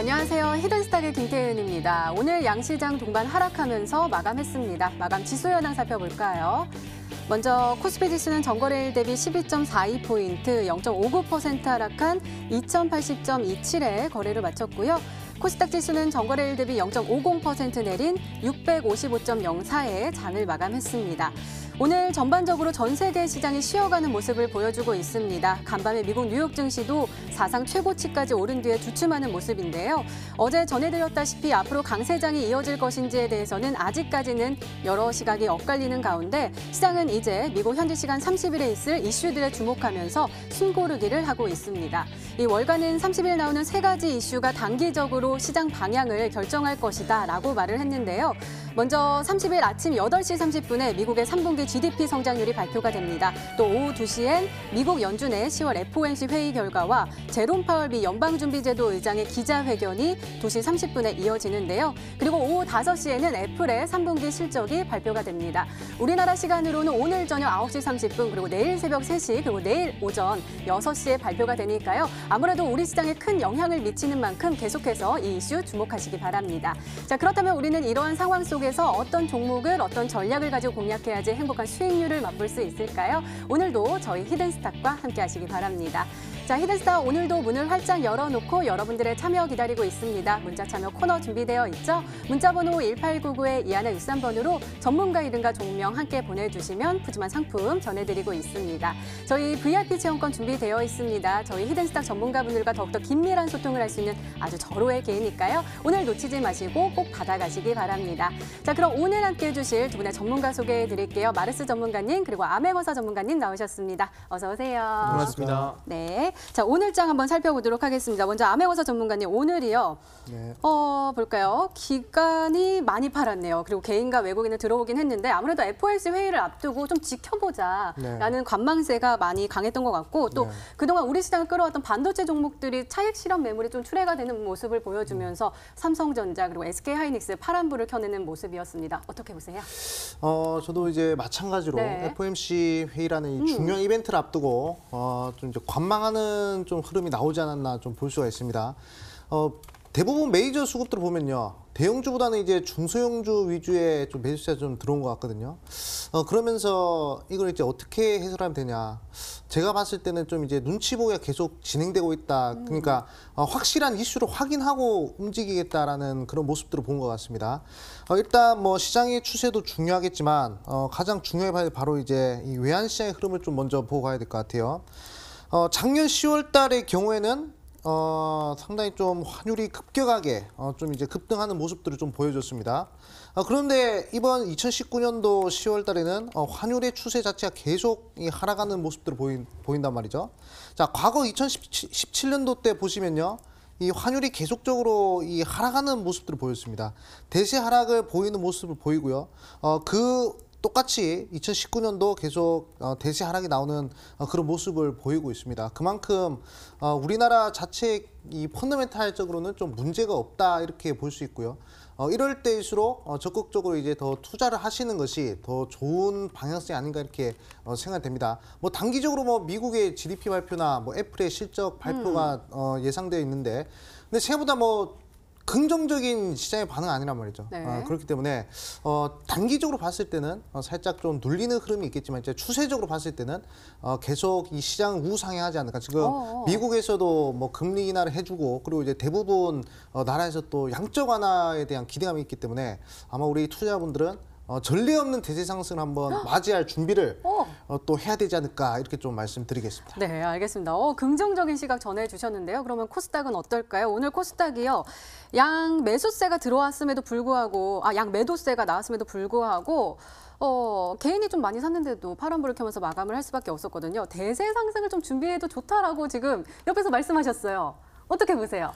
안녕하세요. 히든스탁의 김태은입니다. 오늘 양시장 동반 하락하면서 마감했습니다. 마감 지수 현황 살펴볼까요? 먼저 코스피 지수는 전거래일 대비 12.42포인트, 0.59% 하락한 2080.27에 거래를 마쳤고요. 코스닥 지수는 전거래일 대비 0.50% 내린 655.04에 장을 마감했습니다. 오늘 전반적으로 전 세계 시장이 쉬어가는 모습을 보여주고 있습니다. 간밤에 미국 뉴욕 증시도 사상 최고치까지 오른 뒤에 주춤하는 모습인데요. 어제 전해드렸다시피 앞으로 강세장이 이어질 것인지에 대해서는 아직까지는 여러 시각이 엇갈리는 가운데 시장은 이제 미국 현지 시간 30일에 있을 이슈들에 주목하면서 숨고르기를 하고 있습니다. 이 월간은 30일 나오는 세 가지 이슈가 단기적으로 시장 방향을 결정할 것이다 라고 말을 했는데요. 먼저 30일 아침 8시 30분에 미국의 3분기 GDP 성장률이 발표가 됩니다. 또 오후 2시엔 미국 연준의 10월 FOMC 회의 결과와 제롬 파월 미 연방준비제도 의장의 기자회견이 2시 30분에 이어지는데요. 그리고 오후 5시에는 애플의 3분기 실적이 발표가 됩니다. 우리나라 시간으로는 오늘 저녁 9시 30분, 그리고 내일 새벽 3시, 그리고 내일 오전 6시에 발표가 되니까요. 아무래도 우리 시장에 큰 영향을 미치는 만큼 계속해서 이 이슈 주목하시기 바랍니다. 자, 그렇다면 우리는 이러한 상황 속에서 어떤 종목을, 어떤 전략을 가지고 공략해야지 행복한 수익률을 맛볼 수 있을까요? 오늘도 저희 히든스탁과 함께 하시기 바랍니다. 자, 히든스탁 오늘도 문을 활짝 열어놓고 여러분들의 참여 기다리고 있습니다. 문자 참여 코너 준비되어 있죠? 문자번호 1899-2163번으로 전문가 이름과 종명 함께 보내주시면 푸짐한 상품 전해드리고 있습니다. 저희 VIP 체험권 준비되어 있습니다. 저희 히든스탁 전문가분들과 더욱더 긴밀한 소통을 할 수 있는 아주 절호의 기회니까요. 오늘 놓치지 마시고 꼭 받아가시기 바랍니다. 자, 그럼 오늘 함께 해주실 두 분의 전문가 소개해드릴게요. 마르스 전문가님 그리고 암행어사 전문가님 나오셨습니다. 어서 오세요. 반갑습니다. 네. 자, 오늘장 한번 살펴보도록 하겠습니다. 먼저 암행어사 전문가님, 오늘이요. 네. 볼까요? 기관이 많이 팔았네요. 그리고 개인과 외국인을 들어오긴 했는데 아무래도 FOMC 회의를 앞두고 좀 지켜보자라는 관망세가 많이 강했던 것 같고 또 그동안 우리 시장을 끌어왔던 반도체 종목들이 차익 실현 매물이 좀 출회가 되는 모습을 보여주면서 삼성전자 그리고 SK하이닉스 파란불을 켜내는 모습이었습니다. 어떻게 보세요? 저도 이제 마찬가지로 FOMC 회의라는 이 중요한 이벤트를 앞두고 좀 이제 관망하는 좀 흐름이 나오지 않았나 좀 볼 수가 있습니다. 대부분 메이저 수급들을 보면요. 대형주보다는 이제 중소형주 위주의 좀 매수세가 좀 들어온 것 같거든요. 그러면서 이걸 이제 어떻게 해설하면 되냐. 제가 봤을 때는 좀 이제 눈치 보기가 계속 진행되고 있다. 그러니까 확실한 이슈를 확인하고 움직이겠다라는 그런 모습들을 본 것 같습니다. 일단 뭐 시장의 추세도 중요하겠지만 가장 중요해 바로 이제 이 외환 시장의 흐름을 좀 먼저 보고 가야 될 것 같아요. 작년 10월 달의 경우에는 상당히 좀 환율이 급격하게 좀 이제 급등하는 모습들을 좀 보여줬습니다. 그런데 이번 2019년도 10월 달에는 환율의 추세 자체가 계속 하락하는 모습들을 보인단 말이죠. 자, 과거 2017년도 때 보시면요. 이 환율이 계속적으로 이 하락하는 모습들을 보였습니다. 대세 하락을 보이는 모습을 보이고요. 똑같이 2019년도 계속 대세 하락이 나오는 그런 모습을 보이고 있습니다. 그만큼 우리나라 자체 이 펀더멘탈적으로는 좀 문제가 없다 이렇게 볼 수 있고요. 이럴 때일수록 적극적으로 이제 더 투자를 하시는 것이 더 좋은 방향성이 아닌가 이렇게 생각됩니다. 뭐 단기적으로 뭐 미국의 GDP 발표나 뭐 애플의 실적 발표가 예상되어 있는데, 근데 생각보다 뭐 긍정적인 시장의 반응은 아니란 말이죠. 그렇기 때문에 단기적으로 봤을 때는 살짝 좀 눌리는 흐름이 있겠지만 이제 추세적으로 봤을 때는 계속 이 시장은 우상향하지 않을까. 지금 미국에서도 뭐 금리 인하를 해주고 그리고 이제 대부분 나라에서 또 양적 완화에 대한 기대감이 있기 때문에 아마 우리 투자자분들은 전례 없는 대세 상승을 한번 맞이할 준비를 또 해야 되지 않을까 이렇게 좀 말씀드리겠습니다. 네, 알겠습니다. 긍정적인 시각 전해주셨는데요. 그러면 코스닥은 어떨까요? 오늘 코스닥이요. 양 매수세가 들어왔음에도 불구하고, 양 매도세가 나왔음에도 불구하고 개인이 좀 많이 샀는데도 파란불을 켜면서 마감을 할 수밖에 없었거든요. 대세 상승을 좀 준비해도 좋다라고 지금 옆에서 말씀하셨어요. 어떻게 보세요?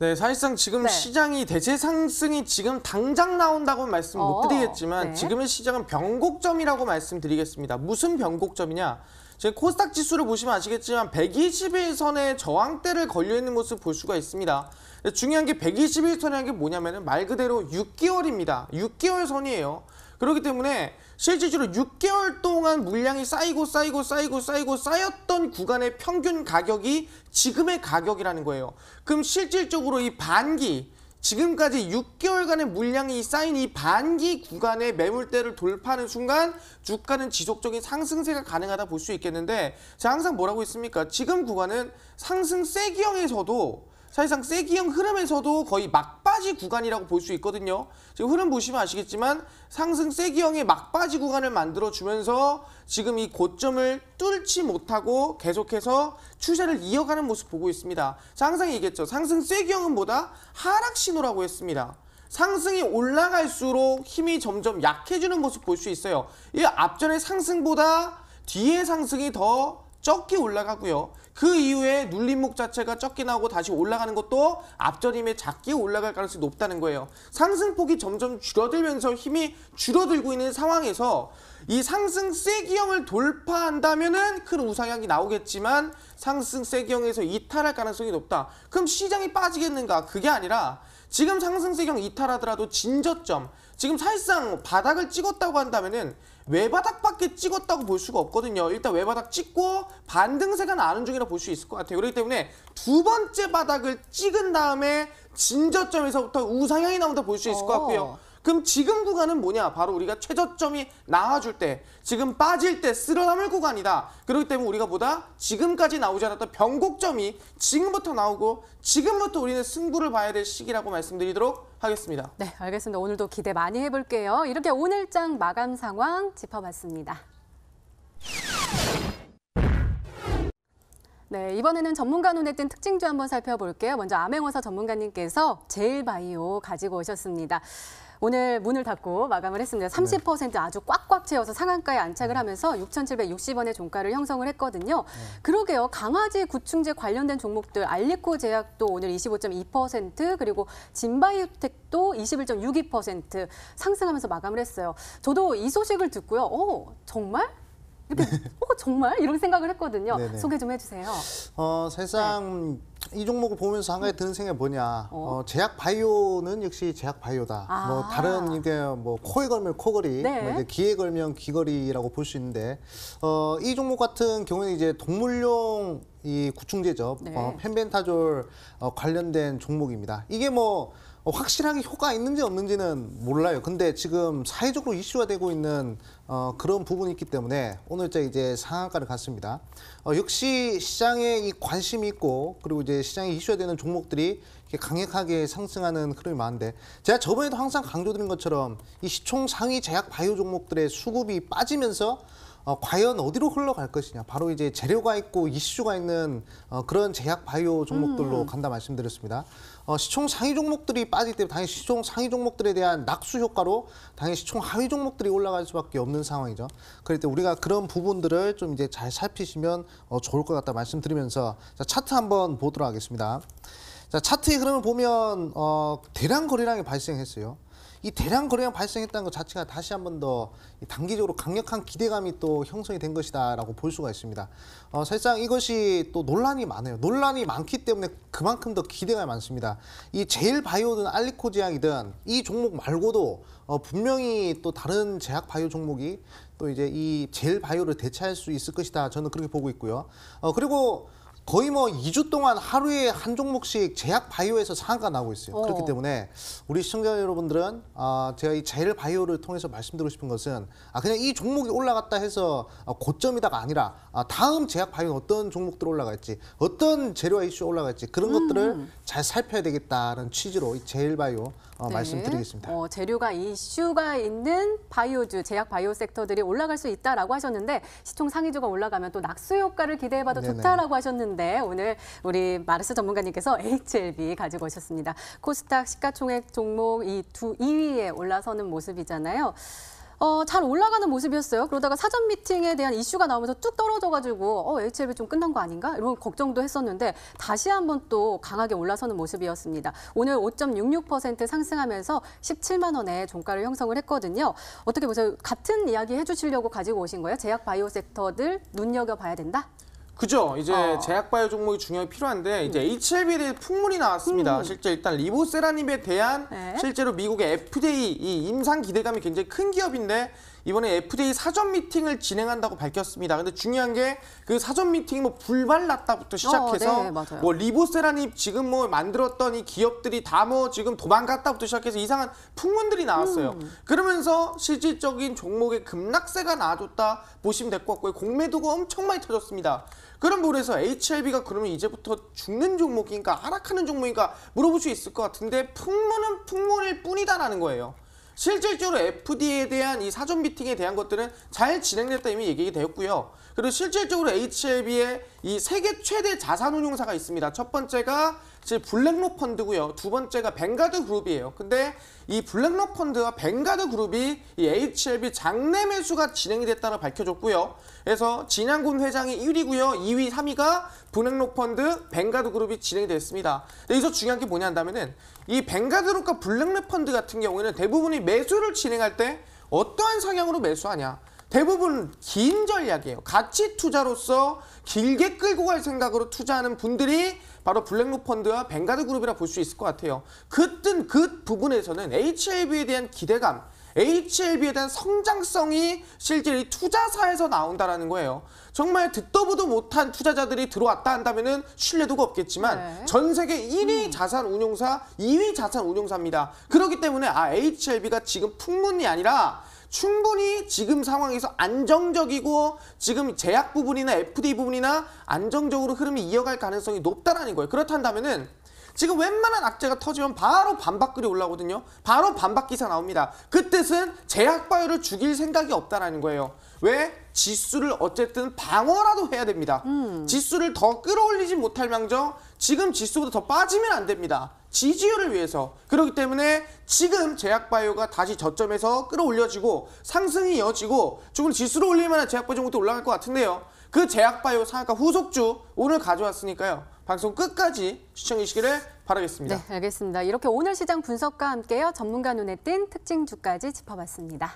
네, 사실상 지금 시장이 대세 상승이 지금 당장 나온다고 말씀 못 드리겠지만 지금의 시장은 변곡점이라고 말씀드리겠습니다. 무슨 변곡점이냐? 지금 코스닥 지수를 보시면 아시겠지만 121선의 저항대를 걸려있는 모습을 볼 수가 있습니다. 중요한 게 121선이라는 게 뭐냐면 말 그대로 6개월입니다. 6개월 선이에요. 그렇기 때문에 실질적으로 6개월 동안 물량이 쌓였던 구간의 평균 가격이 지금의 가격이라는 거예요. 그럼 실질적으로 이 반기, 지금까지 6개월간의 물량이 쌓인 이 반기 구간의 매물대를 돌파하는 순간 주가는 지속적인 상승세가 가능하다 볼 수 있겠는데, 제가 항상 뭐라고 했습니까? 지금 구간은 상승 세기형에서도 사실상 세기형 흐름에서도 거의 막바지 구간이라고 볼 수 있거든요. 지금 흐름 보시면 아시겠지만 상승 세기형의 막바지 구간을 만들어주면서 지금 이 고점을 뚫지 못하고 계속해서 추세를 이어가는 모습 보고 있습니다. 자, 항상 얘기했죠. 상승 세기형은 뭐다? 하락 신호라고 했습니다. 상승이 올라갈수록 힘이 점점 약해지는 모습 볼 수 있어요. 이 앞전의 상승보다 뒤의 상승이 더 적게 올라가고요. 그 이후에 눌림목 자체가 적게 나오고 다시 올라가는 것도 앞전 힘에 작게 올라갈 가능성이 높다는 거예요. 상승폭이 점점 줄어들면서 힘이 줄어들고 있는 상황에서 이 상승 세기형을 돌파한다면은 큰 우상향이 나오겠지만 상승 세기형에서 이탈할 가능성이 높다. 그럼 시장이 빠지겠는가? 그게 아니라 지금 상승 세기형 이탈하더라도 진저점, 지금 사실상 바닥을 찍었다고 한다면은 외바닥밖에 찍었다고 볼 수가 없거든요. 일단 외바닥 찍고 반등세가 나는 중이라 볼 수 있을 것 같아요. 그렇기 때문에 두 번째 바닥을 찍은 다음에 진저점에서부터 우상향이 나온다 볼 수 있을 것 같고요. 그럼 지금 구간은 뭐냐? 바로 우리가 최저점이 나와줄 때, 지금 빠질 때 쓸어남을 구간이다. 그렇기 때문에 우리가 보다 지금까지 나오지 않았던 변곡점이 지금부터 나오고 지금부터 우리는 승부를 봐야 될 시기라고 말씀드리도록 하겠습니다. 네, 알겠습니다. 오늘도 기대 많이 해볼게요. 이렇게 오늘장 마감 상황 짚어봤습니다. 네, 이번에는 전문가 눈에 띈 특징주 한번 살펴볼게요. 먼저 암행어사 전문가님께서 제일바이오 가지고 오셨습니다. 오늘 문을 닫고 마감을 했습니다. 30% 아주 꽉꽉 채워서 상한가에 안착을 하면서 6,760원의 종가를 형성을 했거든요. 그러게요. 강아지 구충제 관련된 종목들 알리코 제약도 오늘 25.2% 그리고 진바이오텍도 21.62% 상승하면서 마감을 했어요. 저도 이 소식을 듣고요. 정말? 이렇게 정말? 이런 생각을 했거든요. 네네. 소개 좀 해주세요. 사실상 이 종목을 보면서 한 가지 드는 생각이 뭐냐. 제약 바이오는 역시 제약 바이오다. 뭐 다른 이게 뭐 코에 걸면 코걸이, 네. 뭐 이제 귀에 걸면 귀걸이라고 볼 수 있는데, 이 종목 같은 경우는 이제 동물용 이 구충제죠. 네. 펜벤타졸 관련된 종목입니다. 이게 뭐 확실하게 효과가 있는지 없는지는 몰라요. 근데 지금 사회적으로 이슈가 되고 있는 그런 부분이 있기 때문에 오늘자 이제 상한가를 갔습니다. 역시 시장에 이 관심이 있고 그리고 이제 시장에 이슈가 되는 종목들이 이렇게 강력하게 상승하는 흐름이 많은데, 제가 저번에도 항상 강조드린 것처럼 이 시총 상위 제약 바이오 종목들의 수급이 빠지면서 과연 어디로 흘러갈 것이냐. 바로 이제 재료가 있고 이슈가 있는 그런 제약 바이오 종목들로 간다 말씀드렸습니다. 시총 상위 종목들이 빠지기 때문에 당연히 시총 상위 종목들에 대한 낙수 효과로 당연히 시총 하위 종목들이 올라갈 수밖에 없는 상황이죠. 그럴 때 우리가 그런 부분들을 좀 이제 잘 살피시면 좋을 것 같다 말씀드리면서, 자, 차트 한번 보도록 하겠습니다. 자, 차트의 흐름을 보면 대량 거래량이 발생했어요. 이 대량 거래량 발생했다는 것 자체가 다시 한 번 더 단기적으로 강력한 기대감이 또 형성이 된 것이다라고 볼 수가 있습니다. 사실상 이것이 또 논란이 많아요. 논란이 많기 때문에 그만큼 더 기대가 많습니다. 이 제일바이오든 알리코제약이든 이 종목 말고도 분명히 또 다른 제약 바이오 종목이 또 이제 이 제일바이오를 대체할 수 있을 것이다. 저는 그렇게 보고 있고요. 그리고 거의 뭐 2주 동안 하루에 한 종목씩 제약 바이오에서 상한가 나오고 있어요. 그렇기 때문에 우리 시청자 여러분들은 제가 이 제일 바이오를 통해서 말씀드리고 싶은 것은 그냥 이 종목이 올라갔다 해서 고점이다가 아니라 다음 제약 바이오는 어떤 종목들 올라갈지, 어떤 재료와 이슈 올라갈지 그런 것들을 잘 살펴야 되겠다는 취지로 이 제일 바이오 말씀드리겠습니다. 재료가 이슈가 있는 바이오주, 제약 바이오 섹터들이 올라갈 수 있다라고 하셨는데, 시총 상위주가 올라가면 또 낙수 효과를 기대해봐도 좋다라고 하셨는데, 오늘 우리 마르스 전문가님께서 HLB 가지고 오셨습니다. 코스닥 시가총액 종목 2위에 올라서는 모습이잖아요. 잘 올라가는 모습이었어요. 그러다가 사전 미팅에 대한 이슈가 나오면서 뚝 떨어져가지고 HLB 좀 끝난 거 아닌가? 이런 걱정도 했었는데 다시 한번 또 강하게 올라서는 모습이었습니다. 오늘 5.66% 상승하면서 17만 원의 종가를 형성을 했거든요. 어떻게 보세요? 같은 이야기 해주시려고 가지고 오신 거예요? 제약 바이오 섹터들 눈여겨봐야 된다? 그죠. 이제 제약바이오 종목이 중요하게 필요한데 이제 HLB에 대해 풍문이 나왔습니다. 실제 일단 리보세라닙에 대한 네. 실제로 미국의 FDA 이 임상 기대감이 굉장히 큰 기업인데 이번에 FDA 사전 미팅을 진행한다고 밝혔습니다. 근데 중요한 게 그 사전 미팅이 뭐 불발 났다부터 시작해서 네, 맞아요. 뭐 리보세라닙 지금 뭐 만들었던 이 기업들이 다 뭐 지금 도망갔다부터 시작해서 이상한 풍문들이 나왔어요. 그러면서 실질적인 종목의 급락세가 나와줬다 보시면 될 것 같고요. 공매도가 엄청 많이 터졌습니다. 그런 부분에서 HLB가 그러면 이제부터 죽는 종목인가 하락하는 종목인가 물어볼 수 있을 것 같은데 풍문은 풍문일 뿐이다라는 거예요. 실질적으로 FDA에 대한 이 사전 미팅에 대한 것들은 잘 진행됐다 이미 얘기가 되었고요. 그리고 실질적으로 HLB의 이 세계 최대 자산운용사가 있습니다. 첫 번째가 블랙록 펀드고요. 두 번째가 뱅가드 그룹이에요. 근데 이 블랙록 펀드와 뱅가드 그룹이 이 HLB 장내 매수가 진행이 됐다고 밝혀졌고요. 그래서 진양군 회장이 1위고요. 2위, 3위가 블랙록 펀드, 뱅가드 그룹이 진행이 됐습니다. 여기서 중요한 게 뭐냐 한다면은 이 뱅가드 그룹과 블랙록 펀드 같은 경우에는 대부분이 매수를 진행할 때 어떠한 성향으로 매수하냐? 대부분 긴 전략이에요. 가치 투자로서 길게 끌고 갈 생각으로 투자하는 분들이 바로 블랙록 펀드와 뱅가드 그룹이라 볼 수 있을 것 같아요. 그 부분에서는 HLB에 대한 기대감, HLB에 대한 성장성이 실제 이 투자사에서 나온다라는 거예요. 정말 듣도 보도 못한 투자자들이 들어왔다 한다면은 신뢰도가 없겠지만 네. 전 세계 1위 자산 운용사, 2위 자산 운용사입니다. 그렇기 때문에 HLB가 지금 풍문이 아니라 충분히 지금 상황에서 안정적이고 지금 제약 부분이나 FDA 부분이나 안정적으로 흐름이 이어갈 가능성이 높다라는 거예요. 그렇다면은 지금 웬만한 악재가 터지면 바로 반박글이 올라오거든요. 바로 반박 기사 나옵니다. 그 뜻은 제약바이오를 죽일 생각이 없다라는 거예요. 왜? 지수를 어쨌든 방어라도 해야 됩니다. 지수를 더 끌어올리지 못할 망정 지금 지수보다 더 빠지면 안 됩니다. 지지율을 위해서. 그렇기 때문에 지금 제약바이오가 다시 저점에서 끌어올려지고 상승이 이어지고 조금 지수를 올릴 만한 제약바이오 종목도 올라갈 것 같은데요. 그 제약바이오 상한가 후속주 오늘 가져왔으니까요. 방송 끝까지 시청해 주시기를 바라겠습니다. 네, 알겠습니다. 이렇게 오늘 시장 분석과 함께요. 전문가 눈에 띈 특징주까지 짚어봤습니다.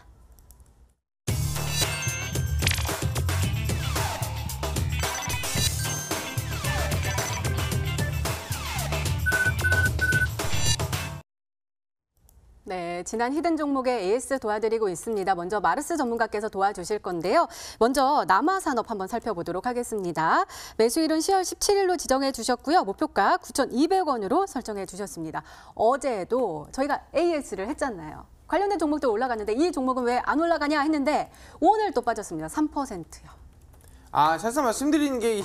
네, 지난 히든 종목의 AS 도와드리고 있습니다. 먼저 마르스 전문가께서 도와주실 건데요. 먼저 남아산업 한번 살펴보도록 하겠습니다. 매수일은 10월 17일로 지정해 주셨고요. 목표가 9,200원으로 설정해 주셨습니다. 어제도 저희가 AS를 했잖아요. 관련된 종목도 올라갔는데 이 종목은 왜 안 올라가냐 했는데 오늘 또 빠졌습니다. 3%요. 사실 말씀드리는 게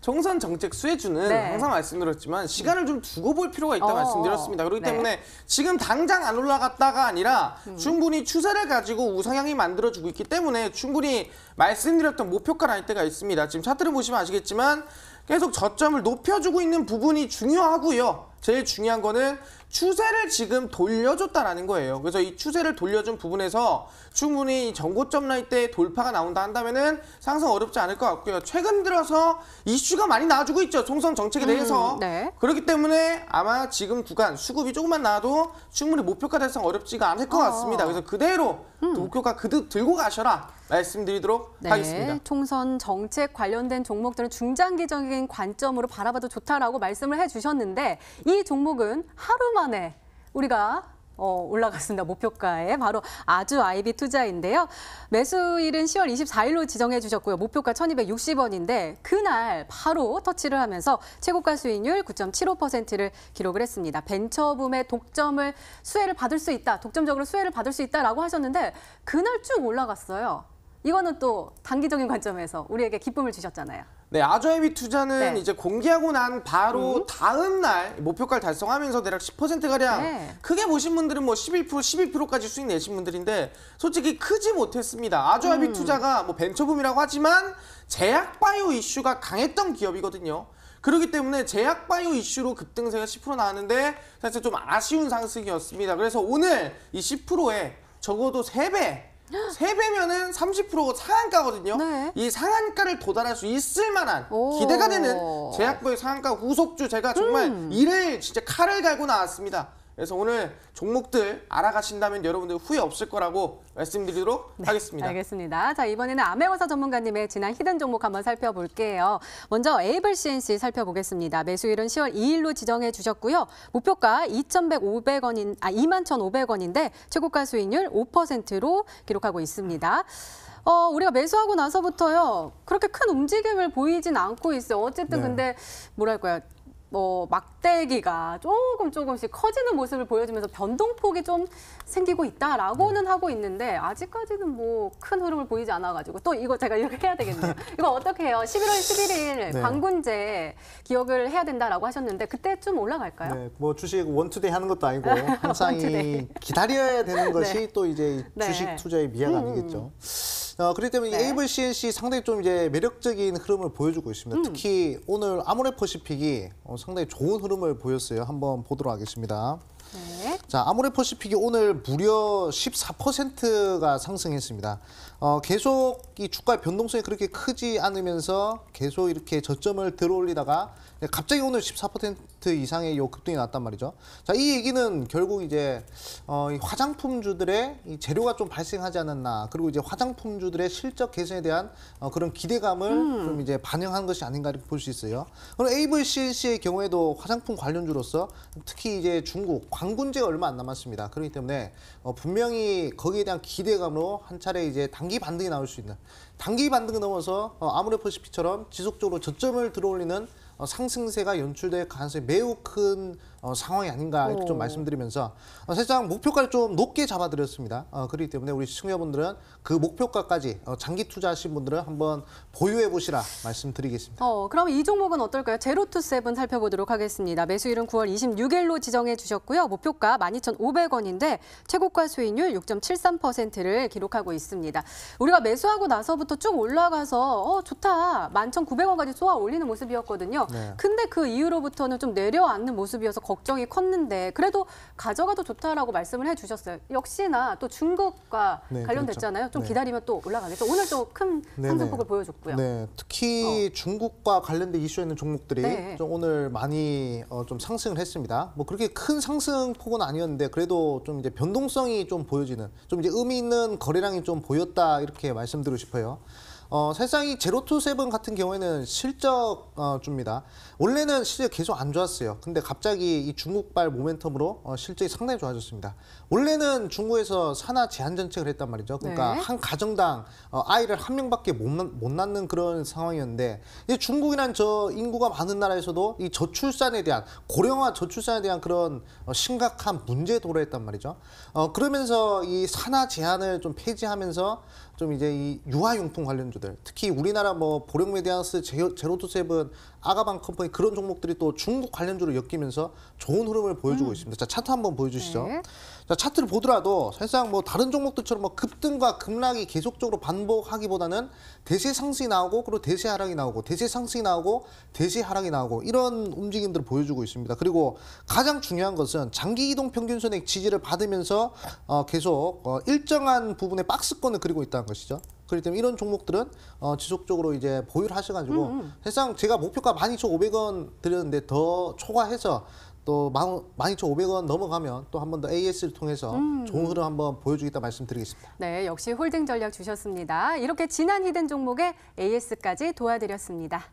총선 정책 수혜주는 네. 항상 말씀드렸지만 시간을 좀 두고 볼 필요가 있다 말씀드렸습니다. 그렇기 네. 때문에 지금 당장 안 올라갔다가 아니라 충분히 추세를 가지고 우상향이 만들어주고 있기 때문에 충분히 말씀드렸던 목표가 날 때가 있습니다. 지금 차트를 보시면 아시겠지만 계속 저점을 높여주고 있는 부분이 중요하고요. 제일 중요한 거는 추세를 지금 돌려줬다라는 거예요. 그래서 이 추세를 돌려준 부분에서 충분히 전고점 라인 때 돌파가 나온다 한다면은 상승 어렵지 않을 것 같고요. 최근 들어서 이슈가 많이 나와주고 있죠. 총선 정책에 대해서. 네. 그렇기 때문에 아마 지금 구간 수급이 조금만 나와도 충분히 목표가 달성 어렵지가 않을 것 같습니다. 그래서 그대로 목표가 들고 가셔라 말씀드리도록 네, 하겠습니다. 총선 정책 관련된 종목들은 중장기적인 관점으로 바라봐도 좋다라고 말씀을 해주셨는데 이 종목은 하루 만에 우리가 올라갔습니다. 목표가에 바로 아주 아이비 투자인데요. 매수일은 10월 24일로 지정해 주셨고요. 목표가 1,260원인데 그날 바로 터치를 하면서 최고가 수익률 9.75%를 기록을 했습니다. 벤처붐의 수혜를 받을 수 있다. 독점적으로 수혜를 받을 수 있다라고 하셨는데 그날 쭉 올라갔어요. 이거는 또 단기적인 관점에서 우리에게 기쁨을 주셨잖아요. 네, 아주아이비 투자는 네. 이제 공개하고 난 바로 다음 날 목표가를 달성하면서 대략 10%가량 네. 크게 보신 분들은 뭐 11%, 12%까지 수익 내신 분들인데 솔직히 크지 못했습니다. 아주아이비 투자가 뭐 벤처붐이라고 하지만 제약바이오 이슈가 강했던 기업이거든요. 그렇기 때문에 제약바이오 이슈로 급등세가 10% 나왔는데 사실 좀 아쉬운 상승이었습니다. 그래서 오늘 이 10%에 적어도 3배면은 30% 상한가거든요. 네. 이 상한가를 도달할 수 있을 만한 오. 기대가 되는 제약바이오 상한가 후속주 제가 정말 이를 진짜 칼을 갈고 나왔습니다. 그래서 오늘 종목들 알아가신다면 여러분들 후회 없을 거라고 말씀드리도록 하겠습니다. 알겠습니다. 자, 이번에는 암행어사 전문가님의 지난 히든 종목 한번 살펴볼게요. 먼저 에이블 CNC 살펴보겠습니다. 매수일은 10월 2일로 지정해 주셨고요. 목표가 21,500원인데 최고가 수익률 5%로 기록하고 있습니다. 우리가 매수하고 나서부터요. 그렇게 큰 움직임을 보이진 않고 있어요. 어쨌든 근데 뭐랄까요. 막대기가 조금씩 커지는 모습을 보여주면서 변동폭이 좀 생기고 있다라고는 하고 있는데 아직까지는 뭐 큰 흐름을 보이지 않아가지고 또 이거 제가 이렇게 해야 되겠네요. 이거 어떻게 해요? 11월 11일 광군제 기억을 해야 된다라고 하셨는데 그때 좀 올라갈까요? 네, 뭐 주식 원투데이 하는 것도 아니고 항상 기다려야 되는 것이 또 이제 주식 투자의 미학 아니겠죠. 그렇기 때문에 에이블 CNC 상당히 좀 이제 매력적인 흐름을 보여주고 있습니다. 특히 오늘 아모레퍼시픽이 상당히 좋은 흐름을 보였어요. 한번 보도록 하겠습니다. 네. 자, 아모레퍼시픽이 오늘 무려 14%가 상승했습니다. 계속 이 주가의 변동성이 그렇게 크지 않으면서 계속 이렇게 저점을 들어올리다가 갑자기 오늘 14% 이상의 요 급등이 났단 말이죠. 자, 이 얘기는 결국 이제 이 화장품주들의 이 재료가 좀 발생하지 않았나, 그리고 이제 화장품주들의 실적 개선에 대한 그런 기대감을 좀 이제 반영한 것이 아닌가 이렇게 볼 수 있어요. 그럼 에이블 CNC의 경우에도 화장품 관련주로서 특히 이제 중국 광군제가 얼마 안 남았습니다. 그렇기 때문에 분명히 거기에 대한 기대감으로 한 차례 이제 단기 반등이 나올 수 있는, 단기 반등을 넘어서 아모레퍼시픽처럼 지속적으로 저점을 들어올리는 상승세가 연출될 가능성이 매우 큰 상황이 아닌가 이렇게 좀 말씀드리면서 사실상 목표가를 좀 높게 잡아드렸습니다. 그렇기 때문에 우리 시청자분들은 그 목표가까지 장기 투자하신 분들은 한번 보유해 보시라 말씀드리겠습니다. 그럼 이 종목은 어떨까요? 제로투세븐 살펴보도록 하겠습니다. 매수일은 9월 26일로 지정해 주셨고요. 목표가 12,500원인데 최고가 수익률 6.73%를 기록하고 있습니다. 우리가 매수하고 나서부터 쭉 올라가서 좋다, 11,900원까지 쏘아 올리는 모습이었거든요. 네. 근데 그 이후로부터는 좀 내려앉는 모습이어서 걱정이 컸는데 그래도 가져가도 좋다라고 말씀을 해주셨어요. 역시나 또 중국과 관련됐잖아요. 그렇죠. 좀 기다리면 또 올라가겠죠. 오늘 또 큰 상승폭을 보여줬고요. 네, 특히 중국과 관련된 이슈에 있는 종목들이 좀 오늘 많이 좀 상승을 했습니다. 뭐 그렇게 큰 상승폭은 아니었는데 그래도 좀 이제 변동성이 좀 보여지는, 좀 이제 의미 있는 거래량이 좀 보였다 이렇게 말씀드리고 싶어요. 사실상 이 제로투세븐 같은 경우에는 실적주입니다. 원래는 실적이 계속 안 좋았어요. 근데 갑자기 이 중국발 모멘텀으로 실적이 상당히 좋아졌습니다. 원래는 중국에서 산하 제한 정책을 했단 말이죠. 그러니까 한 가정당 아이를 한 명밖에 못 낳는 그런 상황이었는데 이제 중국이란 저 인구가 많은 나라에서도 이 저출산에 대한, 고령화 저출산에 대한 그런 심각한 문제에 도래했단 말이죠. 그러면서 이 산하 제한을 좀 폐지하면서 좀 이제 이 유아용품 관련주들, 특히 우리나라 뭐 보령메디아스, 제로투세븐, 아가방 컴퍼니 그런 종목들이 또 중국 관련주로 엮이면서 좋은 흐름을 보여주고 있습니다. 자, 차트 한번 보여주시죠. 자, 차트를 보더라도 사실상 뭐 다른 종목들처럼 뭐 급등과 급락이 계속적으로 반복하기보다는 대세 상승이 나오고 그리고 대세 하락이 나오고 대세 상승이 나오고 대세 하락이 나오고 이런 움직임들을 보여주고 있습니다. 그리고 가장 중요한 것은 장기 이동 평균선의 지지를 받으면서 계속 일정한 부분의 박스권을 그리고 있다는 것이죠. 그렇기 때문에 이런 종목들은 지속적으로 이제 보유를 하셔가지고 사실상 제가 목표가 12,500원 드렸는데 더 초과해서 또 12,500원 넘어가면 또 한 번 더 AS를 통해서 좋은 흐름 한번 보여주겠다 말씀드리겠습니다. 네, 역시 홀딩 전략 주셨습니다. 이렇게 지난 히든 종목에 AS까지 도와드렸습니다.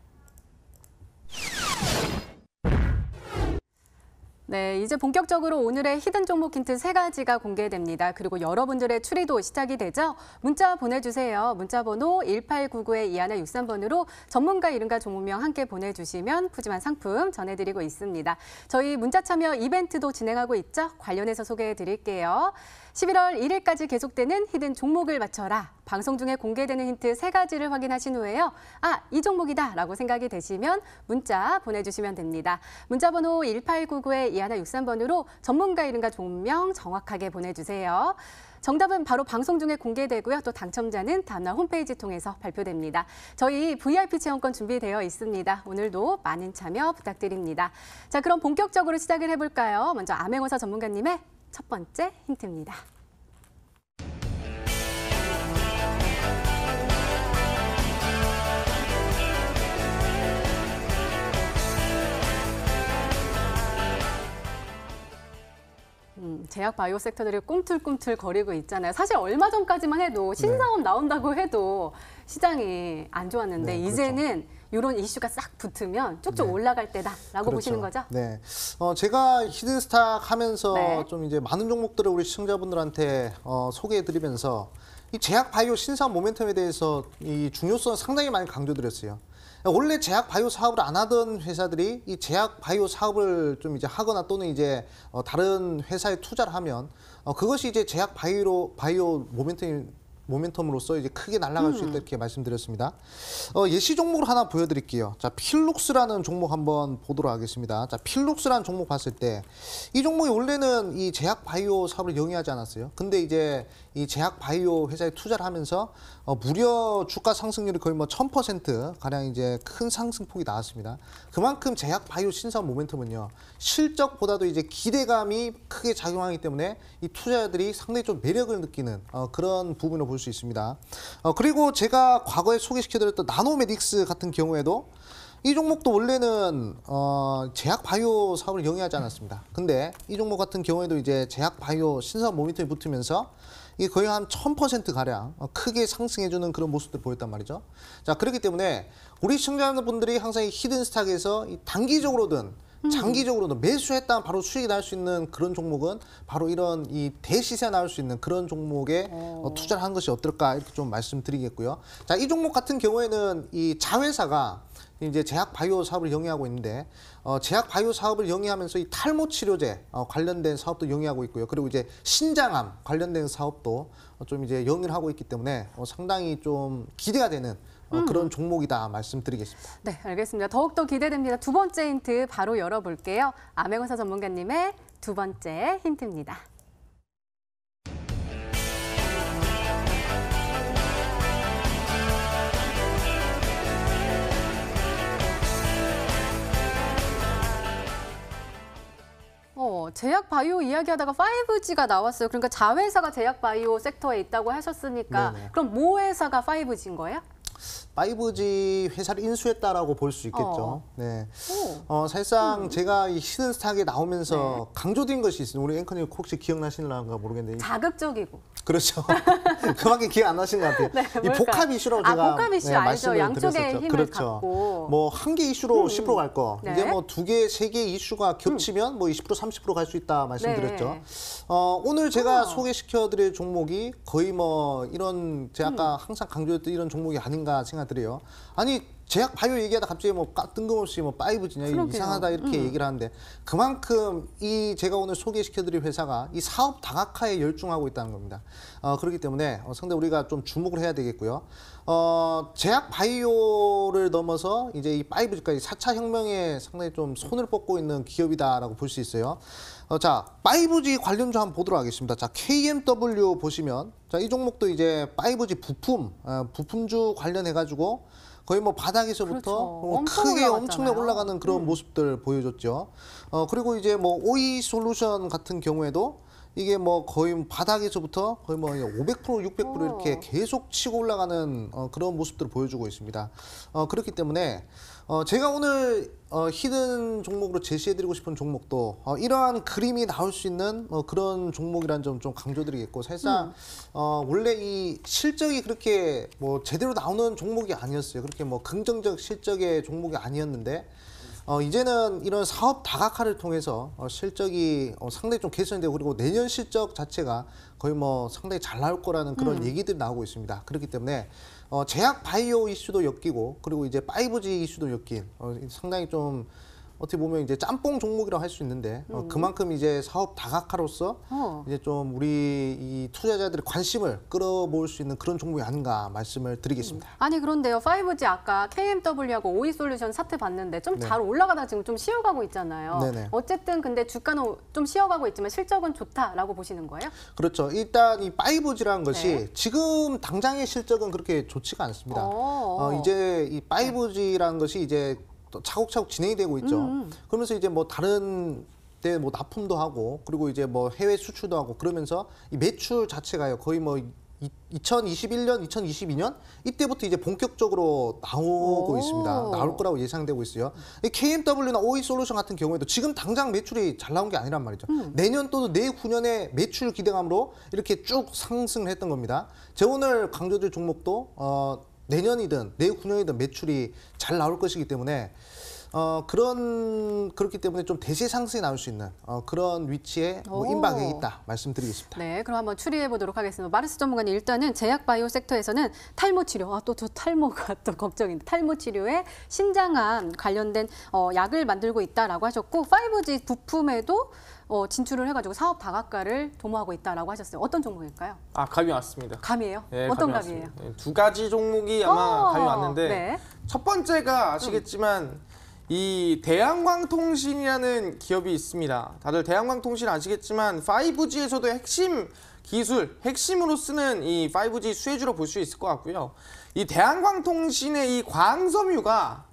네, 이제 본격적으로 오늘의 히든 종목 힌트 3가지가 공개됩니다. 그리고 여러분들의 추리도 시작이 되죠. 문자 보내주세요. 문자 번호 1899-2163번으로 전문가 이름과 종목명 함께 보내주시면 푸짐한 상품 전해드리고 있습니다. 저희 문자 참여 이벤트도 진행하고 있죠. 관련해서 소개해드릴게요. 11월 1일까지 계속되는 히든 종목을 맞춰라. 방송 중에 공개되는 힌트 3가지를 확인하신 후에요. 이 종목이다 라고 생각이 되시면 문자 보내주시면 됩니다. 문자 번호 1899-2163번으로 전문가 이름과 종목명 정확하게 보내주세요. 정답은 바로 방송 중에 공개되고요. 또 당첨자는 다음날 홈페이지 통해서 발표됩니다. 저희 VIP 체험권 준비되어 있습니다. 오늘도 많은 참여 부탁드립니다. 자, 그럼 본격적으로 시작을 해볼까요? 먼저 암행어사 전문가님의 첫 번째 힌트입니다. 제약 바이오 섹터들이 꿈틀꿈틀 거리고 있잖아요. 사실 얼마 전까지만 해도 신사업 나온다고 해도 시장이 안 좋았는데 네, 그렇죠. 이제는 이런 이슈가 싹 붙으면 쭉쭉 올라갈 때다라고 보시는 거죠? 네. 제가 히든스탁 하면서 네. 좀 이제 많은 종목들을 우리 시청자분들한테 소개해드리면서 이 제약 바이오 신사업 모멘텀에 대해서 이 중요성을 상당히 많이 강조드렸어요. 원래 제약 바이오 사업을 안 하던 회사들이 이 제약 바이오 사업을 좀 이제 하거나 또는 이제 다른 회사에 투자를 하면 그것이 이제 제약 바이오 모멘텀으로서 이제 크게 날아갈 수 있다 이렇게 말씀드렸습니다. 예시 종목을 하나 보여드릴게요. 자, 필룩스라는 종목 한번 보도록 하겠습니다. 자, 필룩스라는 종목 봤을 때 이 종목이 원래는 이 제약 바이오 사업을 영위하지 않았어요. 근데 이제 이 제약 바이오 회사에 투자를 하면서 무려 주가 상승률이 거의 뭐 1000% 가량 이제 큰 상승폭이 나왔습니다. 그만큼 제약 바이오 신사업 모멘텀은요 실적보다도 이제 기대감이 크게 작용하기 때문에 이 투자자들이 상당히 좀 매력을 느끼는 그런 부분을 볼 수 있습니다. 그리고 제가 과거에 소개시켜드렸던 나노메딕스 같은 경우에도 이 종목도 원래는 제약 바이오 사업을 영위하지 않았습니다. 근데 이 종목 같은 경우에도 이제 제약 바이오 신사업 모멘텀이 붙으면서 이게 거의 한 1000% 가량 크게 상승해주는 그런 모습들 보였단 말이죠. 자, 그렇기 때문에 우리 시청자분들이 항상 이 히든스탁에서 이 단기적으로든 장기적으로는 매수했다면 바로 수익이 날 수 있는 그런 종목은 바로 이런 이 대시세 나올 수 있는 그런 종목에 투자를 한 것이 어떨까 이렇게 좀 말씀드리겠고요. 자, 이 종목 같은 경우에는 이 자회사가 이제 제약 바이오 사업을 영위하고 있는데 제약 바이오 사업을 영위하면서 이 탈모 치료제 관련된 사업도 영위하고 있고요. 그리고 이제 신장암 관련된 사업도 좀 이제 영위를 하고 있기 때문에 상당히 좀 기대가 되는 그런 종목이다 말씀드리겠습니다. 네, 알겠습니다. 더욱더 기대됩니다. 두 번째 힌트 바로 열어볼게요. 암행어사 전문가님의 두 번째 힌트입니다. 제약 바이오 이야기하다가 5G가 나왔어요. 그러니까 자회사가 제약 바이오 섹터에 있다고 하셨으니까 네네. 그럼 모 회사가 5G인 거예요? 5G 회사를 인수했다라고 볼 수 있겠죠. 네. 사실상 제가 이 히든스탁에 나오면서 강조드린 것이 있습니다. 우리 앵커님 혹시 기억나시는가 모르겠는데. 자극적이고. 그렇죠. 그만큼 기억 안 나신 것 같아요. 네, 이 복합 이슈라고 제가 복합 이슈 알죠. 말씀을 양쪽의 드렸었죠. 힘을 그렇죠. 갖고. 뭐 한 개 이슈로 10% 갈 거. 네. 이제 뭐 두 개, 세 개 이슈가 겹치면 뭐 20%, 30% 갈 수 있다 말씀드렸죠. 네. 오늘 제가 소개시켜드릴 종목이 거의 뭐 이런 제가 아까 항상 강조했던 이런 종목이 아닌가 생각드려요. 아니 제약 바이오 얘기하다 갑자기 뭐 뜬금없이 뭐 5G냐 이상하다 이렇게 얘기를 하는데 그만큼 이 제가 오늘 소개시켜드릴 회사가 이 사업 다각화에 열중하고 있다는 겁니다. 그렇기 때문에 상당히 우리가 좀 주목을 해야 되겠고요. 제약 바이오를 넘어서 이제 이 5G까지 4차 혁명에 상당히 좀 손을 뻗고 있는 기업이다라고 볼 수 있어요. 자, 5G 관련주 한번 보도록 하겠습니다. 자, KMW 보시면 자, 이 종목도 이제 5G 부품주 관련해가지고 거의 뭐 바닥에서부터 그렇죠. 크게 올라갔잖아요. 엄청나게 올라가는 그런 모습들 보여줬죠. 그리고 이제 뭐 OE 솔루션 같은 경우에도 이게 뭐 거의 바닥에서부터 거의 뭐 500%, 600% 이렇게 계속 치고 올라가는 그런 모습들을 보여주고 있습니다. 그렇기 때문에 제가 오늘 히든 종목으로 제시해드리고 싶은 종목도 이러한 그림이 나올 수 있는 그런 종목이라는 점 좀 강조드리겠고 사실상 원래 이 실적이 그렇게 뭐 제대로 나오는 종목이 아니었어요. 그렇게 뭐 긍정적 실적의 종목이 아니었는데 이제는 이런 사업 다각화를 통해서 실적이 상당히 좀 개선되고 그리고 내년 실적 자체가 거의 뭐 상당히 잘 나올 거라는 그런 얘기들이 나오고 있습니다. 그렇기 때문에 제약 바이오 이슈도 엮이고 그리고 이제 5G 이슈도 엮인 상당히 좀 어떻게 보면 이제 짬뽕 종목이라고 할 수 있는데 그만큼 이제 사업 다각화로서 이제 좀 우리 이 투자자들의 관심을 끌어모을 수 있는 그런 종목이 아닌가 말씀을 드리겠습니다. 아니 그런데요. 5G 아까 KMW하고 OE솔루션 차트 봤는데 좀 잘 올라가다 지금 좀 쉬어가고 있잖아요. 네네. 어쨌든 근데 주가는 좀 쉬어가고 있지만 실적은 좋다라고 보시는 거예요? 그렇죠. 일단 이 5G라는 것이 네. 지금 당장의 실적은 그렇게 좋지가 않습니다. 이제 이 5G라는 것이 이제 또 차곡차곡 진행이 되고 있죠. 그러면서 이제 뭐 다른 데 뭐 납품도 하고 그리고 이제 뭐 해외 수출도 하고 그러면서 이 매출 자체가요 거의 뭐 2021년, 2022년 이때부터 이제 본격적으로 나오고 있습니다. 나올 거라고 예상되고 있어요. 이 KMW나 OE솔루션 같은 경우에도 지금 당장 매출이 잘 나온 게 아니란 말이죠. 내년 또는 내후년에 매출 기대감으로 이렇게 쭉 상승을 했던 겁니다. 제가 오늘 강조드릴 종목도 내년이든 내후년이든 매출이 잘 나올 것이기 때문에 그렇기 때문에 좀 대세 상승이 나올 수 있는 그런 위치에 임박해 있다 말씀드리겠습니다. 네, 그럼 한번 추리해 보도록 하겠습니다. 마르스 전문가님, 일단은 제약 바이오 섹터에서는 탈모 치료, 또 저 탈모가 또 걱정인데, 탈모 치료에 신장암 관련된 약을 만들고 있다라고 하셨고, 5G 부품에도 진출을 해가지고 사업 다각화를 도모하고 있다라고 하셨어요. 어떤 종목일까요? 감이 왔습니다. 감이에요? 네, 어떤 감이 감이에요? 왔습니다. 두 가지 종목이 아마 감이 왔는데 네. 첫 번째가 아시겠지만 이 대한광통신이라는 기업이 있습니다. 다들 대한광통신 아시겠지만 5G에서도 핵심 기술, 핵심으로 쓰는 이 5G 수혜주로 볼 수 있을 것 같고요. 이 대한광통신의 이 광섬유가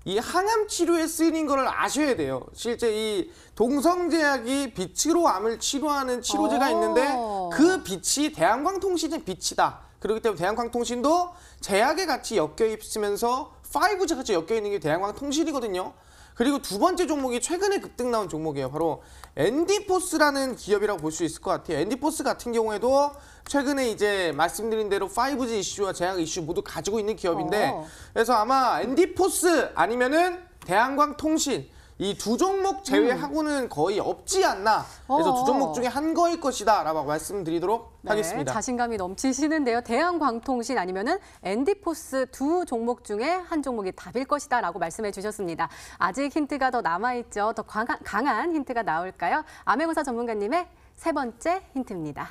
이 항암 치료에 쓰이는 거를 아셔야 돼요. 실제 이 동성제약이 빛으로 암을 치료하는 치료제가 있는데 그 빛이 대한광통신의 빛이다. 그렇기 때문에 대한광통신도 제약에 같이 엮여 있으면서 5G 같이 엮여 있는 게 대한광통신이거든요. 그리고 두 번째 종목이 최근에 급등 나온 종목이에요. 바로 엔디포스라는 기업이라고 볼 수 있을 것 같아요. 엔디포스 같은 경우에도 최근에 이제 말씀드린 대로 5G 이슈와 제약 이슈 모두 가지고 있는 기업인데 그래서 아마 엔디포스 아니면은 대한광통신 이 두 종목 제외하고는 거의 없지 않나. 그래서 두 종목 중에 한 거일 것이다 라고 말씀드리도록 하겠습니다. 자신감이 넘치시는데요. 대한광통신 아니면은 엔디포스 두 종목 중에 한 종목이 답일 것이다 라고 말씀해 주셨습니다. 아직 힌트가 더 남아있죠. 더 강한 힌트가 나올까요? 암행어사 전문가님의 세 번째 힌트입니다.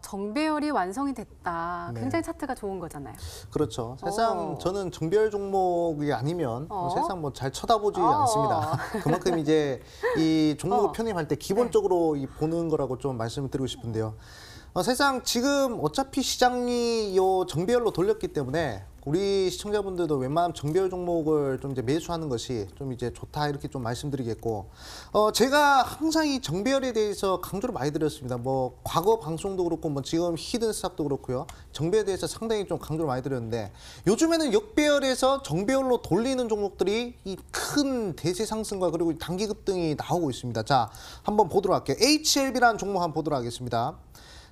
정배열이 완성이 됐다. 굉장히 차트가 좋은 거잖아요. 그렇죠. 사실상 저는 정배열 종목이 아니면 세상 뭐 잘 쳐다보지 않습니다. 그만큼 이제 이 종목을 편입할 때 기본적으로 보는 거라고 좀 말씀을 드리고 싶은데요. 사실상 지금 어차피 시장이 요 정배열로 돌렸기 때문에 우리 시청자분들도 웬만하면 정배열 종목을 좀 이제 매수하는 것이 좀 이제 좋다 이렇게 좀 말씀드리겠고, 제가 항상 이 정배열에 대해서 강조를 많이 드렸습니다. 뭐 과거 방송도 그렇고 뭐 지금 히든스탑도 그렇고요. 정배열에 대해서 상당히 좀 강조를 많이 드렸는데 요즘에는 역배열에서 정배열로 돌리는 종목들이 이 큰 대세 상승과 그리고 단기 급등이 나오고 있습니다. 자, 한번 보도록 할게요. HLB라는 종목 한번 보도록 하겠습니다.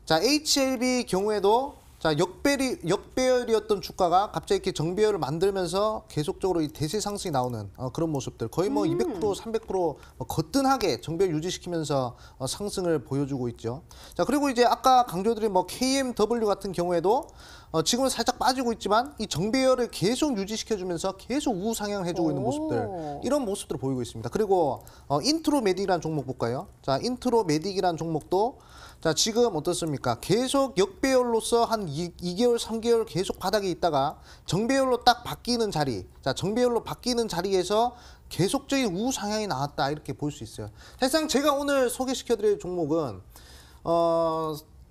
자, HLB 경우에도 자, 역배열이었던 주가가 갑자기 이렇게 정배열을 만들면서 계속적으로 이 대세 상승이 나오는 그런 모습들. 거의 뭐 200%, 300% 거뜬하게 정배열 유지시키면서 상승을 보여주고 있죠. 자, 그리고 이제 아까 강조드린 뭐 KMW 같은 경우에도 지금은 살짝 빠지고 있지만 이 정배열을 계속 유지시켜주면서 계속 우상향을 해주고 있는 모습들. 이런 모습들을 보이고 있습니다. 그리고 인트로메딕이라는 종목 볼까요? 자, 인트로메딕이라는 종목도 자, 지금 어떻습니까? 계속 역배열로서 한 2개월, 3개월 계속 바닥에 있다가 정배열로 딱 바뀌는 자리, 자, 정배열로 바뀌는 자리에서 계속적인 우상향이 나왔다 이렇게 볼 수 있어요. 사실상 제가 오늘 소개시켜드릴 종목은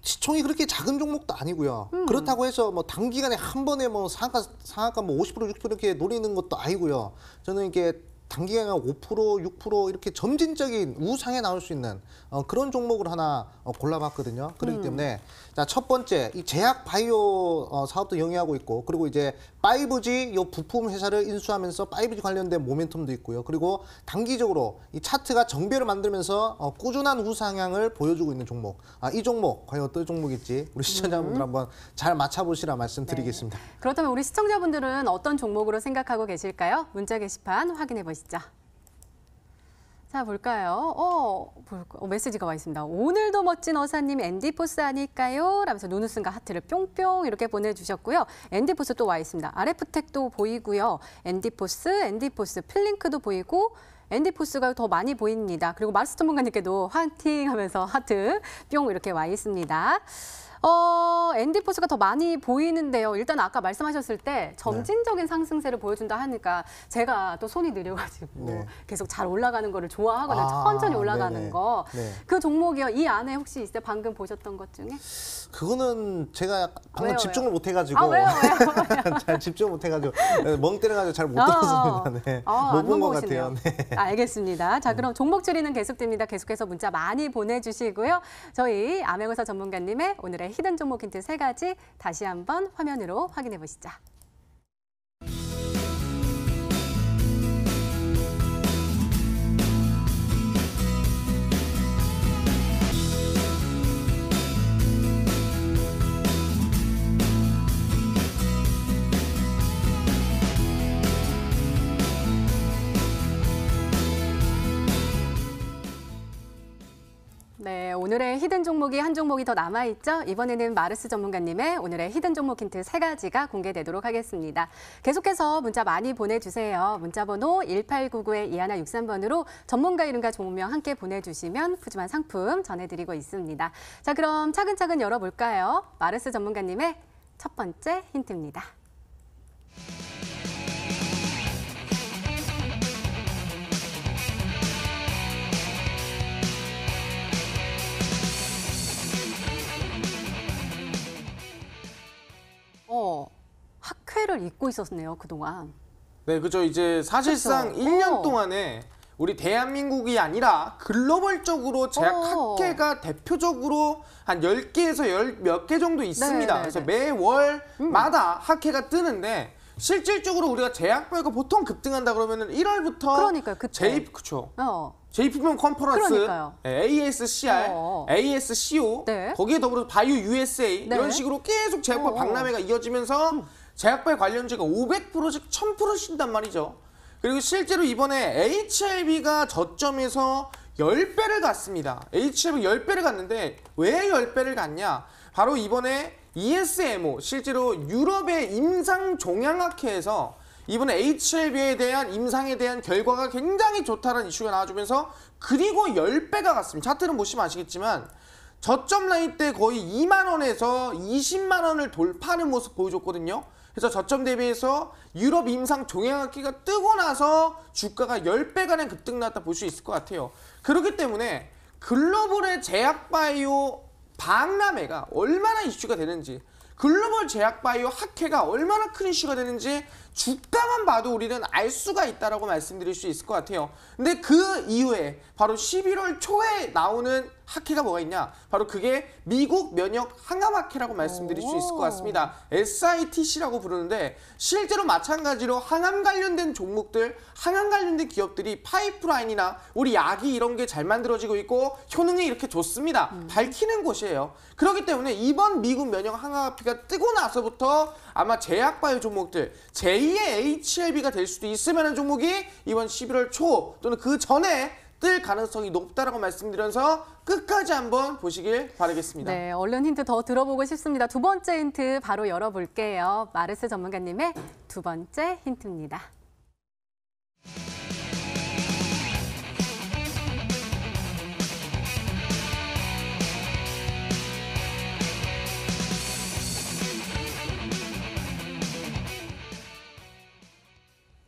시총이 그렇게 작은 종목도 아니고요. 그렇다고 해서 뭐 단기간에 한 번에 뭐 상한가 뭐 50%, 60% 이렇게 노리는 것도 아니고요. 저는 이게 단기간에 5%, 6% 이렇게 점진적인 우상에 나올 수 있는 그런 종목을 하나 골라봤거든요. 그렇기 때문에 자, 첫 번째 이 제약 바이오 사업도 영위하고 있고, 그리고 이제 5G 요 부품 회사를 인수하면서 5G 관련된 모멘텀도 있고요. 그리고 단기적으로 이 차트가 정배를 만들면서 꾸준한 우상향을 보여주고 있는 종목. 이 종목 과연 어떤 종목일지 우리 시청자분들 한번 잘 맞춰보시라 말씀드리겠습니다. 네. 그렇다면 우리 시청자분들은 어떤 종목으로 생각하고 계실까요? 문자 게시판 확인해 보시죠. 자, 볼까요? 메시지가 와 있습니다. 오늘도 멋진 어사님 엔디포스 아닐까요? 라면서 눈웃음과 하트를 뿅뿅 이렇게 보내주셨고요. 엔디포스 또 와 있습니다. RF텍도 보이고요. 엔디포스, 플링크도 보이고 엔디포스가 더 많이 보입니다. 그리고 마르스 전문가님께도 화이팅 하면서 하트 뿅 이렇게 와 있습니다. 앤디포스가 더 많이 보이는데요. 일단 아까 말씀하셨을 때 점진적인 상승세를 보여준다 하니까 제가 또 손이 느려가지고 계속 잘 올라가는 거를 좋아하거든요. 천천히 올라가는 거. 그 종목이요. 이 안에 혹시 있어요? 방금 보셨던 것 중에? 그거는 제가 방금 왜요? 집중을 못 해가지고 왜요? 잘 집중 못 해가지고 멍 때려가지고 잘 못 들었습니다. 네. 못 본 것 같아요. 네. 알겠습니다. 자, 그럼 종목 추리는 계속됩니다. 계속해서 문자 많이 보내주시고요. 저희 아메고사 전문가님의 오늘의 히든 종목 힌트 3가지 다시 한번 화면으로 확인해 보시죠. 네, 오늘의 히든 종목이 한 종목이 더 남아있죠? 이번에는 마르스 전문가님의 오늘의 히든 종목 힌트 3가지가 공개되도록 하겠습니다. 계속해서 문자 많이 보내주세요. 문자번호 1899-2163번으로 전문가 이름과 종목명 함께 보내주시면 푸짐한 상품 전해드리고 있습니다. 자, 그럼 차근차근 열어볼까요? 마르스 전문가님의 첫 번째 힌트입니다. 학회를 잊고 있었네요, 그동안. 네, 그죠. 이제 사실상 그쵸? 1년 동안에 우리 대한민국이 아니라 글로벌적으로 제약학회가 대표적으로 한 10개에서 10몇 개 정도 있습니다. 네네네. 그래서 매월마다 학회가 뜨는데 실질적으로 우리가 제약바이오가 보통 급등한다 그러면은 1월부터 그러니까요, 그때. 그쵸. JPM 컨퍼런스, 그러니까요. ASCR, ASCO, 네. 거기에 더불어서 바이오 USA 네. 이런 식으로 계속 제약바 박람회가 이어지면서 제약바이오 관련주가 500%씩 1000%씩 단 말이죠. 그리고 실제로 이번에 HLB가 저점에서 10배를 갔습니다. HLB 10배를 갔는데 왜 10배를 갔냐? 바로 이번에 ESMO, 실제로 유럽의 임상종양학회에서 이번에 HLB에 대한 임상에 대한 결과가 굉장히 좋다는 이슈가 나와주면서 그리고 10배가 갔습니다. 차트는 보시면 아시겠지만 저점 라인 때 거의 2만 원에서 20만 원을 돌파하는 모습 보여줬거든요. 그래서 저점 대비해서 유럽 임상 종양학회가 뜨고 나서 주가가 10배가량 급등 나왔다 볼 수 있을 것 같아요. 그렇기 때문에 글로벌의 제약바이오 박람회가 얼마나 이슈가 되는지, 글로벌 제약바이오 학회가 얼마나 큰 이슈가 되는지 주가만 봐도 우리는 알 수가 있다라고 말씀드릴 수 있을 것 같아요. 근데 그 이후에 바로 11월 초에 나오는 학회가 뭐가 있냐? 바로 그게 미국 면역 항암학회라고 말씀드릴 수 있을 것 같습니다. SITC라고 부르는데 실제로 마찬가지로 항암 관련된 종목들, 항암 관련된 기업들이 파이프라인이나 우리 약이 이런 게 잘 만들어지고 있고 효능이 이렇게 좋습니다. 밝히는 곳이에요. 그렇기 때문에 이번 미국 면역 항암학회가 뜨고 나서부터 아마 제약바이오 종목들, 제2의 HLB가 될 수도 있을 만한 종목이 이번 11월 초 또는 그 전에 뜰 가능성이 높다라고 말씀드려서 끝까지 한번 보시길 바라겠습니다. 네, 얼른 힌트 더 들어보고 싶습니다. 두 번째 힌트 바로 열어볼게요. 마르스 전문가님의 두 번째 힌트입니다.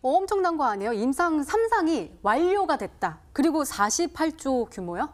엄청난 거 아니에요? 임상 3상이 완료가 됐다. 그리고 48조 규모요?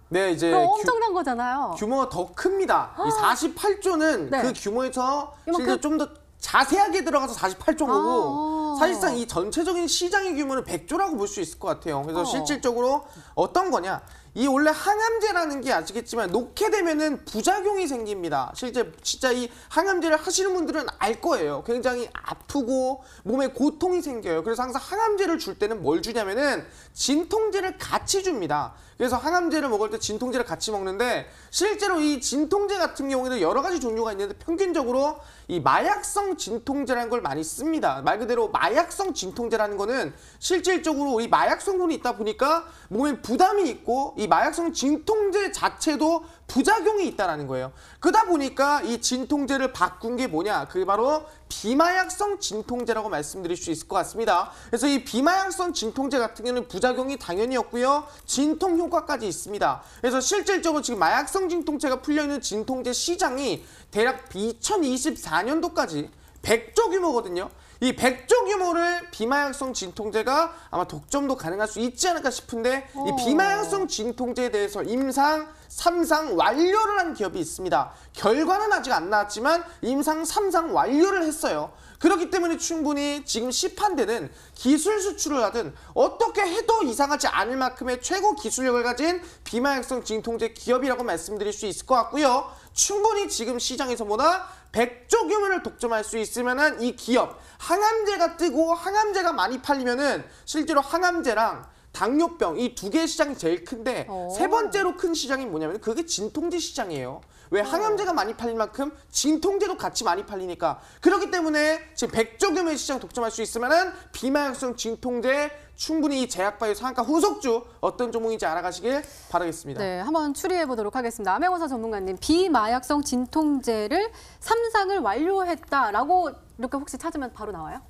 네, 이제 그럼 엄청난 거잖아요. 규모가 더 큽니다. 이 48조는 네. 그 규모에서 이만큼? 실제 좀 더 자세하게 들어가서 48조인 거고 사실상 이 전체적인 시장의 규모는 100조라고 볼 수 있을 것 같아요. 그래서 실질적으로 어떤 거냐? 이 원래 항암제라는 게 아시겠지만 놓게 되면은 부작용이 생깁니다. 실제 진짜 이 항암제를 하시는 분들은 알 거예요. 굉장히 아프고 몸에 고통이 생겨요. 그래서 항상 항암제를 줄 때는 뭘 주냐면은 진통제를 같이 줍니다. 그래서 항암제를 먹을 때 진통제를 같이 먹는데 실제로 이 진통제 같은 경우에는 여러 가지 종류가 있는데 평균적으로 이 마약성 진통제라는 걸 많이 씁니다. 말 그대로 마약성 진통제라는 거는 실질적으로 이 마약 성분이 있다 보니까 몸에 부담이 있고 이 마약성 진통제 자체도 부작용이 있다는 거예요. 그러다 보니까 이 진통제를 바꾼 게 뭐냐? 그게 바로 비마약성 진통제라고 말씀드릴 수 있을 것 같습니다. 그래서 이 비마약성 진통제 같은 경우는 부작용이 당연히 없고요. 진통 효과까지 있습니다. 그래서 실질적으로 지금 마약성 진통제가 풀려있는 진통제 시장이 대략 2024년도까지 100조 규모거든요. 이 100조 규모를 비마약성 진통제가 아마 독점도 가능할 수 있지 않을까 싶은데 이 비마약성 진통제에 대해서 임상 3상 완료를 한 기업이 있습니다. 결과는 아직 안 나왔지만 임상 3상 완료를 했어요. 그렇기 때문에 충분히 지금 시판되는 기술 수출을 하든 어떻게 해도 이상하지 않을 만큼의 최고 기술력을 가진 비마약성 진통제 기업이라고 말씀드릴 수 있을 것 같고요. 충분히 지금 시장에서보다 100조 규모를 독점할 수 있으면은 이 기업 항암제가 뜨고 항암제가 많이 팔리면은 실제로 항암제랑 당뇨병 이 두 개의 시장이 제일 큰데 세 번째로 큰 시장이 뭐냐면 그게 진통제 시장이에요. 왜 항암제가 많이 팔릴 만큼 진통제도 같이 많이 팔리니까. 그렇기 때문에 지금 100조 규모의 시장 독점할 수 있으면은 비마약성 진통제 충분히 이 제약바이오 상한가 후속주 어떤 종목인지 알아가시길 바라겠습니다. 네, 한번 추리해 보도록 하겠습니다. 암행어사 전문가님, 비마약성 진통제를 3상을 완료했다라고 이렇게 혹시 찾으면 바로 나와요?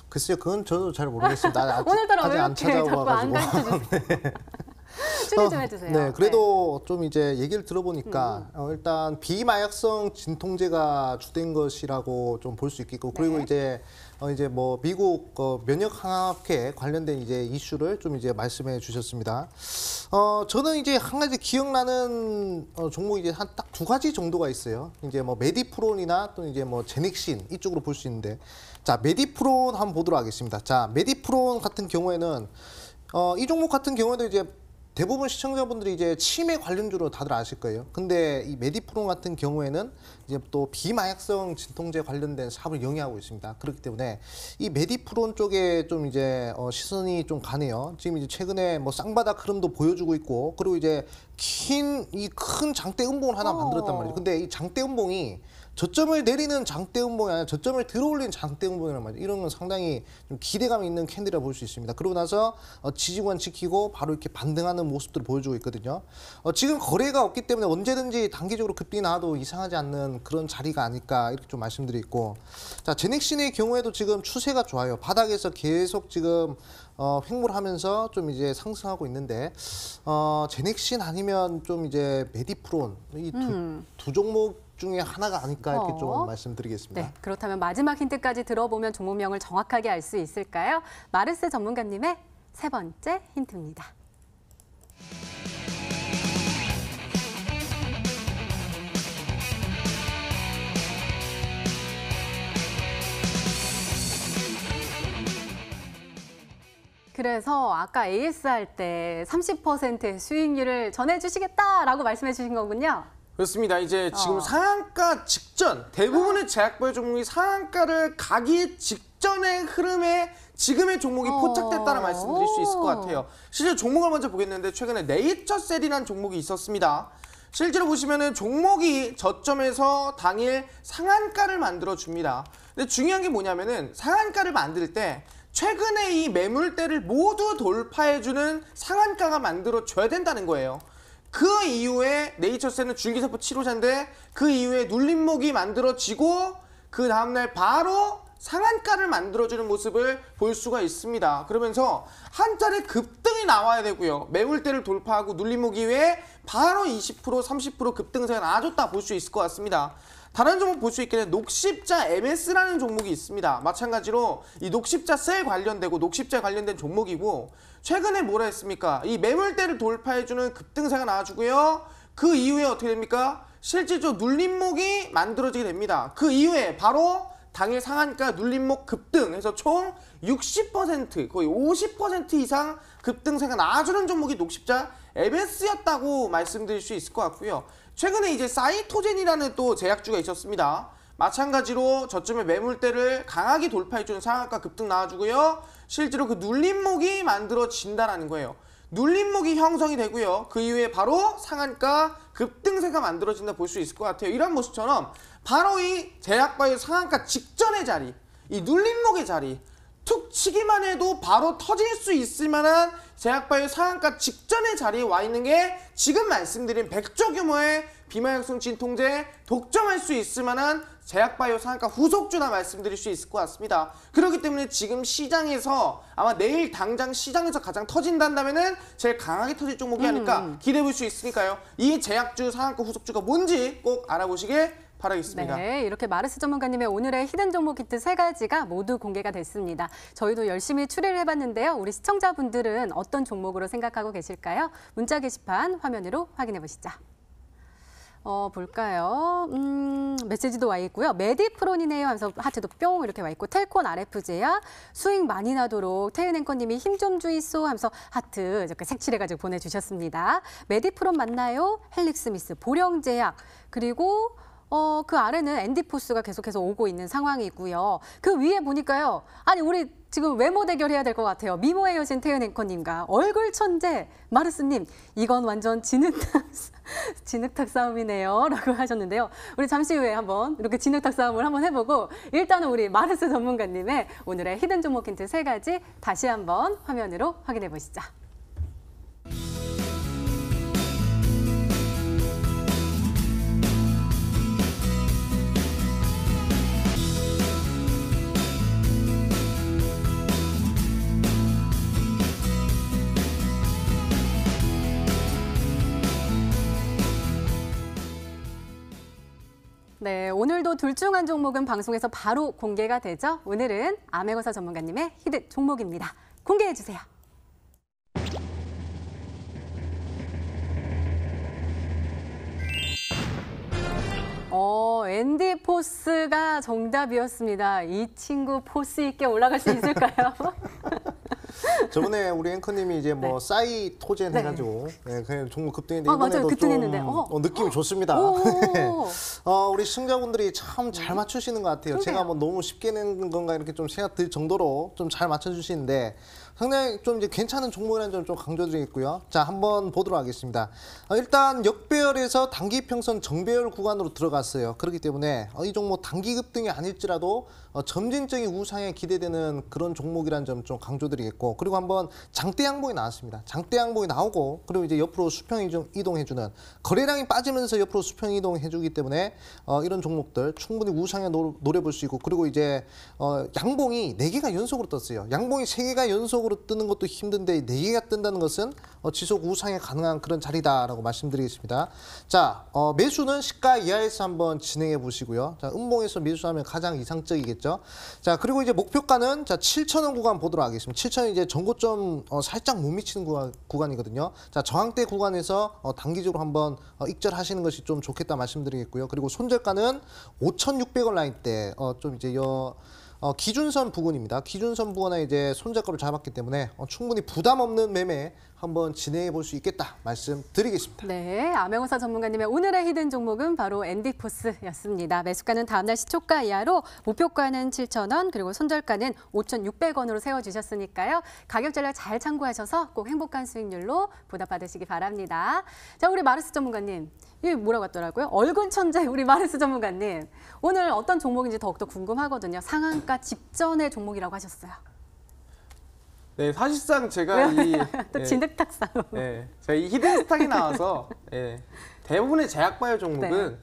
글쎄요, 그건 저도 잘 모르겠습니다. 오늘따라 왜 안 이렇게 자꾸 안 찾아와가지고. 가르쳐주세요? 추리 좀 해주세요. 네, 그래도 좀 이제 얘기를 들어보니까 일단 비마약성 진통제가 주된 것이라고 좀 볼 수 있겠고, 그리고 이제 뭐 미국 면역 항암학회 관련된 이제 이슈를 좀 이제 말씀해 주셨습니다. 저는 이제 한 가지 기억나는 종목이 이제 한 딱 두 가지 정도가 있어요. 이제 뭐 메디프론이나 또 이제 뭐 제닉신 이쪽으로 볼 수 있는데, 자 메디프론 한번 보도록 하겠습니다. 자 메디프론 같은 경우에는 이 종목 같은 경우에도 이제 대부분 시청자분들이 이제 치매 관련주로 다들 아실 거예요. 근데 이 메디프론 같은 경우에는 이제 또 비마약성 진통제 관련된 사업을 영위하고 있습니다. 그렇기 때문에 이 메디프론 쪽에 좀 이제 시선이 좀 가네요. 지금 이제 최근에 뭐 쌍바닥 흐름도 보여주고 있고, 그리고 이제 이 큰 장대 음봉을 하나 만들었단 말이에요. 근데 이 장대 음봉이 저점을 내리는 장대 음봉이 아니라 저점을 들어올리는 장대 음봉이란 말이죠. 이런 건 상당히 좀 기대감이 있는 캔디라 볼 수 있습니다. 그러고 나서 지지권 지키고 바로 이렇게 반등하는 모습들을 보여주고 있거든요. 지금 거래가 없기 때문에 언제든지 단기적으로 급등이 나와도 이상하지 않는 그런 자리가 아닐까 이렇게 좀 말씀드리고, 자 제넥신의 경우에도 지금 추세가 좋아요. 바닥에서 계속 지금 횡보하면서 좀 이제 상승하고 있는데, 제넥신 아니면 좀 이제 메디프론 이 두 종목 중에 하나가 아닐까 이렇게 좀 말씀드리겠습니다. 네, 그렇다면 마지막 힌트까지 들어보면 종목명을 정확하게 알 수 있을까요? 마르스 전문가님의 세 번째 힌트입니다. 그래서 아까 AS 할 때 30%의 수익률을 전해주시겠다라고 말씀해 주신 거군요. 그렇습니다. 이제 지금 상한가 직전, 대부분의 제약바이오 종목이 상한가를 가기 직전의 흐름에 지금의 종목이 포착됐다는 말씀드릴 수 있을 것 같아요. 실제 종목을 먼저 보겠는데, 최근에 네이처셀이라는 종목이 있었습니다. 실제로 보시면은 종목이 저점에서 당일 상한가를 만들어 줍니다. 근데 중요한 게 뭐냐면은 상한가를 만들 때 최근에 이 매물대를 모두 돌파해주는 상한가가 만들어줘야 된다는 거예요. 그 이후에 네이처셀은 줄기세포 치료제인데 그 이후에 눌림목이 만들어지고 그 다음날 바로 상한가를 만들어주는 모습을 볼 수가 있습니다. 그러면서 한 차례 급등이 나와야 되고요. 매물대를 돌파하고 눌림목 이후에 바로 20%, 30% 급등세가 나와줬다 볼 수 있을 것 같습니다. 다른 종목 볼 수 있겠는 녹십자 MS라는 종목이 있습니다. 마찬가지로 이 녹십자 셀 관련되고 녹십자 관련된 종목이고, 최근에 뭐라 했습니까? 이 매물대를 돌파해주는 급등세가 나와주고요. 그 이후에 어떻게 됩니까? 실질적으로 눌림목이 만들어지게 됩니다. 그 이후에 바로 당일 상한가 눌림목 급등해서 총 60% 거의 50% 이상 급등세가 나와주는 종목이 녹십자 MS였다고 말씀드릴 수 있을 것 같고요. 최근에 이제 사이토젠이라는 또 제약주가 있었습니다. 마찬가지로 저점의 매물대를 강하게 돌파해주는 상한가 급등 나와주고요. 실제로 그 눌림목이 만들어진다는 거예요. 눌림목이 형성이 되고요. 그 이후에 바로 상한가 급등세가 만들어진다 볼 수 있을 것 같아요. 이런 모습처럼 바로 이 제약바이오 상한가 직전의 자리, 이 눌림목의 자리, 툭 치기만 해도 바로 터질 수 있을 만한 제약바이오 상한가 직전의 자리에 와 있는 게 지금 말씀드린 100조 규모의 비만약성 진통제 독점할 수 있을 만한 제약바이오 상한가 후속주다 말씀드릴 수 있을 것 같습니다. 그렇기 때문에 지금 시장에서 아마 내일 당장 시장에서 가장 터진다면은 제일 강하게 터질 종목이 아닐까 기대해 볼 수 있으니까요. 이 제약주 상한가 후속주가 뭔지 꼭 알아보시길 바라겠습니다. 네, 이렇게 마르스 전문가님의 오늘의 히든 종목 히트 3가지가 모두 공개가 됐습니다. 저희도 열심히 추리를 해봤는데요. 우리 시청자분들은 어떤 종목으로 생각하고 계실까요? 문자 게시판 화면으로 확인해 보시죠. 볼까요? 메시지도 와 있고요. 메디프론이네요 하면서 하트도 뿅 이렇게 와 있고 텔콘 RF제약 수익 많이 나도록 태은 앵커님이 힘 좀 주이소 하면서 하트 이렇게 색칠해가지고 보내주셨습니다. 메디프론 맞나요? 헬릭스미스, 보령제약 그리고 그 아래는 앤디포스가 계속해서 오고 있는 상황이고요. 그 위에 보니까요. 아니 우리 지금 외모 대결해야 될 것 같아요. 미모의 여신 태은 앵커님과 얼굴 천재 마르스님. 이건 완전 진흙탕 싸움이네요. 라고 하셨는데요. 우리 잠시 후에 한번 이렇게 진흙탕 싸움을 한번 해보고 일단은 우리 마르스 전문가님의 오늘의 히든 종목 힌트 3가지 다시 한번 화면으로 확인해 보시죠. 네, 오늘도 둘 중 한 종목은 방송에서 바로 공개가 되죠. 오늘은 암행어사 전문가님의 히든 종목입니다. 공개해 주세요. 앤디포스가 정답이었습니다. 이 친구 포스 있게 올라갈 수 있을까요? 저번에 우리 앵커님이 이제 뭐 싸이 토젠 해가지고 그냥 종목 급등했는데 이번에도 맞아요. 급등했는데. 좀 느낌이 좋습니다. 우리 시청자분들이 참 잘 맞추시는 것 같아요. 제가 뭐 너무 쉽게 낸 건가 이렇게 좀 생각 들 정도로 좀 잘 맞춰주시는데 상당히 좀 이제 괜찮은 종목이라는 점 좀 강조드리겠고요. 자, 한번 보도록 하겠습니다. 일단 역배열에서 단기 평선 정배열 구간으로 들어갔어요. 그렇기 때문에 이 종목 단기 급등이 아닐지라도 점진적인 우상에 기대되는 그런 종목이라는 점 좀 강조드리겠고, 그리고 한번 장대 양봉이 나왔습니다. 장대 양봉이 나오고 그리고 이제 옆으로 수평 이동해주는 거래량이 빠지면서 옆으로 수평 이동해주기 때문에 이런 종목들 충분히 우상에 노려볼 수 있고, 그리고 이제 양봉이 4개가 연속으로 떴어요. 양봉이 3개가 연속으로 뜨는 것도 힘든데 4개가 뜬다는 것은 지속 우상에 가능한 그런 자리다라고 말씀드리겠습니다. 자, 매수는 시가 이하에서 한번 진행해 보시고요. 자, 음봉에서 매수하면 가장 이상적이겠죠. 자, 그리고 이제 목표가는 자 7,000원 구간 보도록 하겠습니다. 7,000원 이제 전고점 살짝 못 미치는 구간이거든요. 자, 저항대 구간에서 단기적으로 한번 익절하시는 것이 좀 좋겠다 말씀드리겠고요. 그리고 손절가는 5,600원 라인대 좀 이제 기준선 부근입니다. 기준선 부근에 이제 손절가를 잡았기 때문에 충분히 부담 없는 매매 한번 진행해 볼 수 있겠다 말씀드리겠습니다. 네, 암행어사 전문가님의 오늘의 히든 종목은 바로 앤디포스였습니다. 매수가는 다음날 시초가 이하로 목표가는 7,000원 그리고 손절가는 5,600원으로 세워주셨으니까요. 가격 전략 잘 참고하셔서 꼭 행복한 수익률로 보답받으시기 바랍니다. 자, 우리 마르스 전문가님. 이게 뭐라고 했더라고요? 얼굴 천재 우리 마르스 전문가님. 오늘 어떤 종목인지 더욱더 궁금하거든요. 상한가 직전의 종목이라고 하셨어요. 네, 사실상 제가 또 진흙탕 싸움. 제가 이 히든스탁이 나와서 대부분의 제약바이오 종목은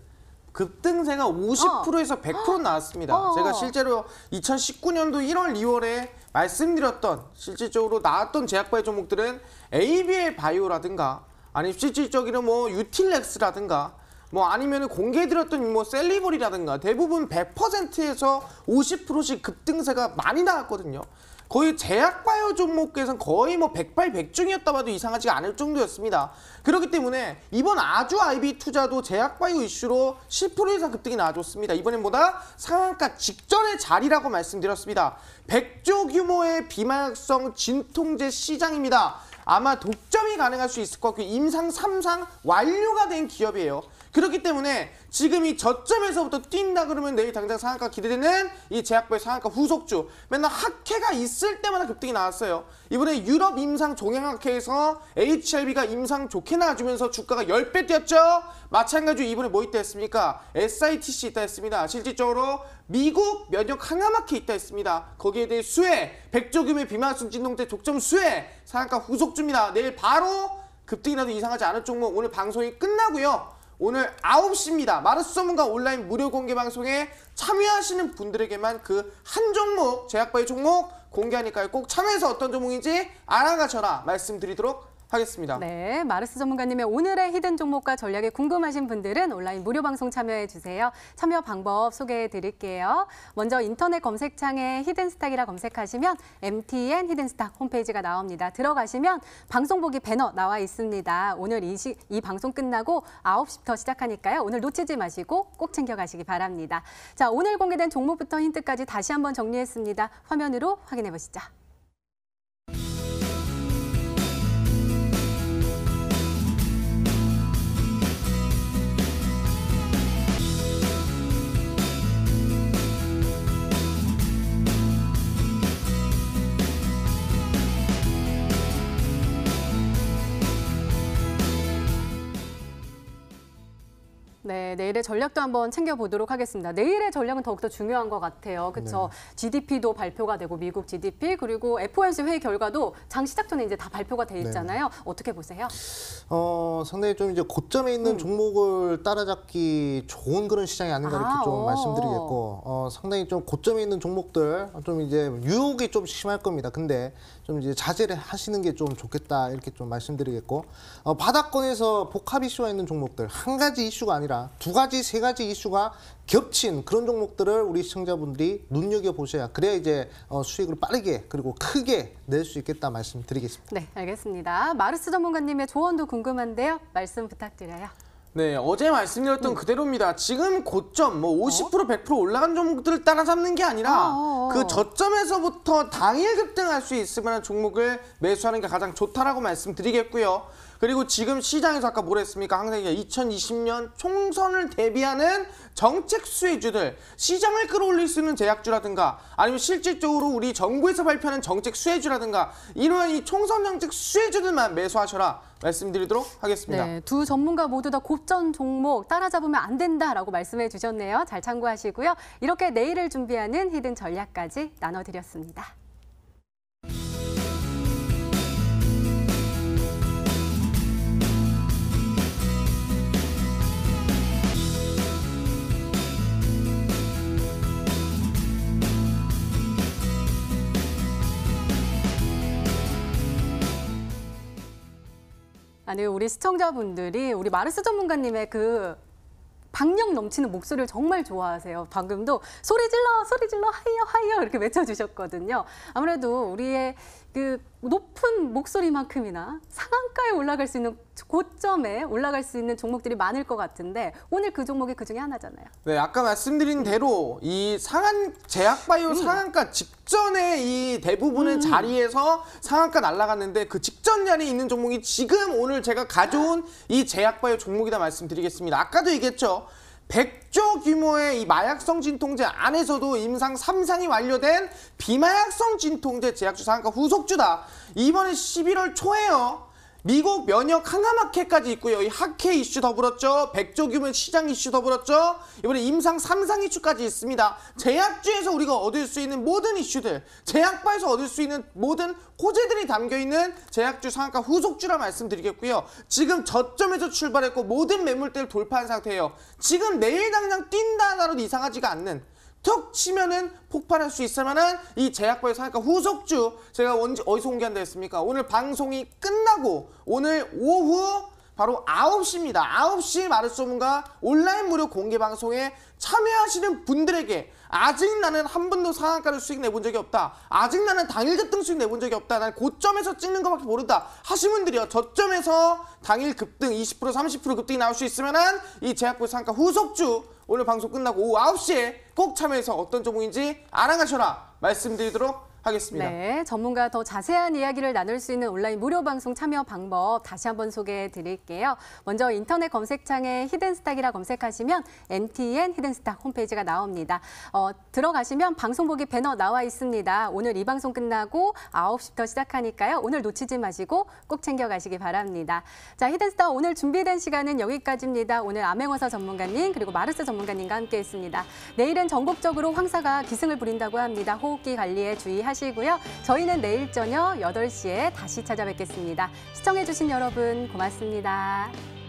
급등세가 50%에서 100% 나왔습니다. 제가 실제로 2019년도 1월, 2월에 말씀드렸던 실질적으로 나왔던 제약바이오 종목들은 ABL 바이오라든가 아니면 실질적으로 뭐 유틸렉스라든가 뭐 아니면은 공개해드렸던 뭐 셀리볼이라든가 대부분 100%에서 50%씩 급등세가 많이 나왔거든요. 거의 제약바이오 종목에서는 거의 뭐 백발백중이었다 봐도 이상하지가 않을 정도였습니다. 그렇기 때문에 이번 아주 IB 투자도 제약바이오 이슈로 10% 이상 급등이 나와줬습니다. 이번엔 보다 상한가 직전의 자리라고 말씀드렸습니다. 100조 규모의 비만약성 진통제 시장입니다. 아마 독점이 가능할 수 있을 것 같고 임상 3상 완료가 된 기업이에요. 그렇기 때문에 지금 이 저점에서부터 뛴다 그러면 내일 당장 상한가 기대되는 이 제약바의 상한가 후속주, 맨날 학회가 있을 때마다 급등이 나왔어요. 이번에 유럽 임상 종양학회에서 HRB가 임상 좋게 나와주면서 주가가 10배 뛰었죠. 마찬가지로 이번에 뭐 있다 했습니까? SITC 있다 했습니다. 실질적으로 미국 면역 항암학회 있다 했습니다. 거기에 대해 수혜, 100조 규모의 비만성 진동제 독점 수혜, 상한가 후속주입니다. 내일 바로 급등이 나도 이상하지 않을 종목, 오늘 방송이 끝나고요. 오늘 9시입니다. 마르스 전문가 온라인 무료 공개 방송에 참여하시는 분들에게만 그 한 종목, 제약바의 종목 공개하니까요. 꼭 참여해서 어떤 종목인지 알아가셔라 말씀드리도록 하겠습니다. 네, 마르스 전문가님의 오늘의 히든 종목과 전략이 궁금하신 분들은 온라인 무료 방송 참여해 주세요. 참여 방법 소개해 드릴게요. 먼저 인터넷 검색창에 히든스탁이라 검색하시면 MTN 히든스탁 홈페이지가 나옵니다. 들어가시면 방송 보기 배너 나와 있습니다. 오늘 이 방송 끝나고 9시부터 시작하니까요. 오늘 놓치지 마시고 꼭 챙겨가시기 바랍니다. 자, 오늘 공개된 종목부터 힌트까지 다시 한번 정리했습니다. 화면으로 확인해 보시죠. 네, 내일의 전략도 한번 챙겨보도록 하겠습니다. 내일의 전략은 더욱더 중요한 것 같아요. 그렇죠? 네. GDP도 발표가 되고 미국 GDP 그리고 FOMC 회의 결과도 장 시작 전에 이제 다 발표가 돼 있잖아요. 네. 어떻게 보세요? 상당히 좀 이제 고점에 있는 종목을 따라잡기 좋은 그런 시장이 아닌가 이렇게 좀 말씀드리겠고, 상당히 좀 고점에 있는 종목들 좀 이제 유혹이 좀 심할 겁니다. 근데 좀 이제 자제를 하시는 게 좀 좋겠다 이렇게 좀 말씀드리겠고, 바닥권에서 복합 이슈가 있는 종목들, 한 가지 이슈가 아니라 두 가지, 세 가지 이슈가 겹친 그런 종목들을 우리 시청자분들이 눈여겨보셔야 그래야 이제 수익을 빠르게 그리고 크게 낼 수 있겠다 말씀드리겠습니다. 네, 알겠습니다. 마르스 전문가님의 조언도 궁금한데요. 말씀 부탁드려요. 네, 어제 말씀드렸던 그대로입니다. 지금 고점 뭐 50%, 100% 올라간 종목들을 따라잡는 게 아니라 그 저점에서부터 당일 급등할 수 있을 만한 종목을 매수하는 게 가장 좋다라고 말씀드리겠고요. 그리고 지금 시장에서 아까 뭐라 했습니까? 항상 2020년 총선을 대비하는 정책 수혜주들, 시장을 끌어올릴 수 있는 제약주라든가 아니면 실질적으로 우리 정부에서 발표하는 정책 수혜주라든가 이러한 이 총선 정책 수혜주들만 매수하셔라 말씀드리도록 하겠습니다. 네, 두 전문가 모두 다 고점 종목 따라잡으면 안 된다라고 말씀해 주셨네요. 잘 참고하시고요. 이렇게 내일을 준비하는 히든 전략까지 나눠드렸습니다. 아니, 우리 시청자분들이 우리 마르스 전문가님의 그 박력 넘치는 목소리를 정말 좋아하세요. 방금도 소리 질러, 하이어 이렇게 외쳐주셨거든요. 아무래도 우리의 그 높은 목소리만큼이나 상한가에 올라갈 수 있는 고점에 올라갈 수 있는 종목들이 많을 것 같은데 오늘 그 종목이 그 중에 하나잖아요. 네, 아까 말씀드린 대로 이 제약바이오 상한가 직전에 이 대부분의 자리에서 상한가 날아갔는데 그 직전 자리에 있는 종목이 지금 오늘 제가 가져온 이 제약바이오 종목이다 말씀드리겠습니다. 아까도 얘기했죠. 100조 규모의 이 마약성 진통제 안에서도 임상 3상이 완료된 비마약성 진통제 제약주 상한가 후속주다. 이번에 11월 초에요. 미국 면역 항암학회까지 있고요. 이 학회 이슈 더불었죠. 100조 규모의 시장 이슈 더불었죠. 이번에 임상 3상 이슈까지 있습니다. 제약주에서 우리가 얻을 수 있는 모든 이슈들, 제약바에서 얻을 수 있는 모든 호재들이 담겨있는 제약주 상한가 후속주라 말씀드리겠고요. 지금 저점에서 출발했고 모든 매물대를 돌파한 상태예요. 지금 내일 당장 뛴다 하나로도 이상하지가 않는, 툭 치면은 폭발할 수 있을 만한 이 제약바이오 상한가 후속주, 제가 어디서 공개한다 했습니까? 오늘 방송이 끝나고 오늘 오후 바로 9시입니다. 9시 마르스 전문가 온라인 무료 공개 방송에 참여하시는 분들에게 아직 나는 한 번도 상한가를 수익 내본 적이 없다. 아직 나는 당일 급등 수익 내본 적이 없다. 난 고점에서 찍는 것밖에 모른다. 하신 분들이요. 저점에서 당일 급등 20%, 30% 급등이 나올 수 있으면 이 제약바이오 상한가 후속주 오늘 방송 끝나고 오후 9시에 꼭 참여해서 어떤 종목인지 알아가셔라 말씀드리도록 하겠습니다. 네, 전문가 더 자세한 이야기를 나눌 수 있는 온라인 무료 방송 참여 방법 다시 한번 소개해 드릴게요. 먼저 인터넷 검색창에 히든스탁이라 검색하시면 MTN 히든스탁 홈페이지가 나옵니다. 들어가시면 방송 보기 배너 나와 있습니다. 오늘 이 방송 끝나고 9시부터 시작하니까요. 오늘 놓치지 마시고 꼭 챙겨가시기 바랍니다. 자, 히든스탁 오늘 준비된 시간은 여기까지입니다. 오늘 암행어사 전문가님 그리고 마르스 전문가님과 함께했습니다. 내일은 전국적으로 황사가 기승을 부린다고 합니다. 호흡기 관리에 주의하시고요. 저희는 내일 저녁 8시에 다시 찾아뵙겠습니다. 시청해주신 여러분 고맙습니다.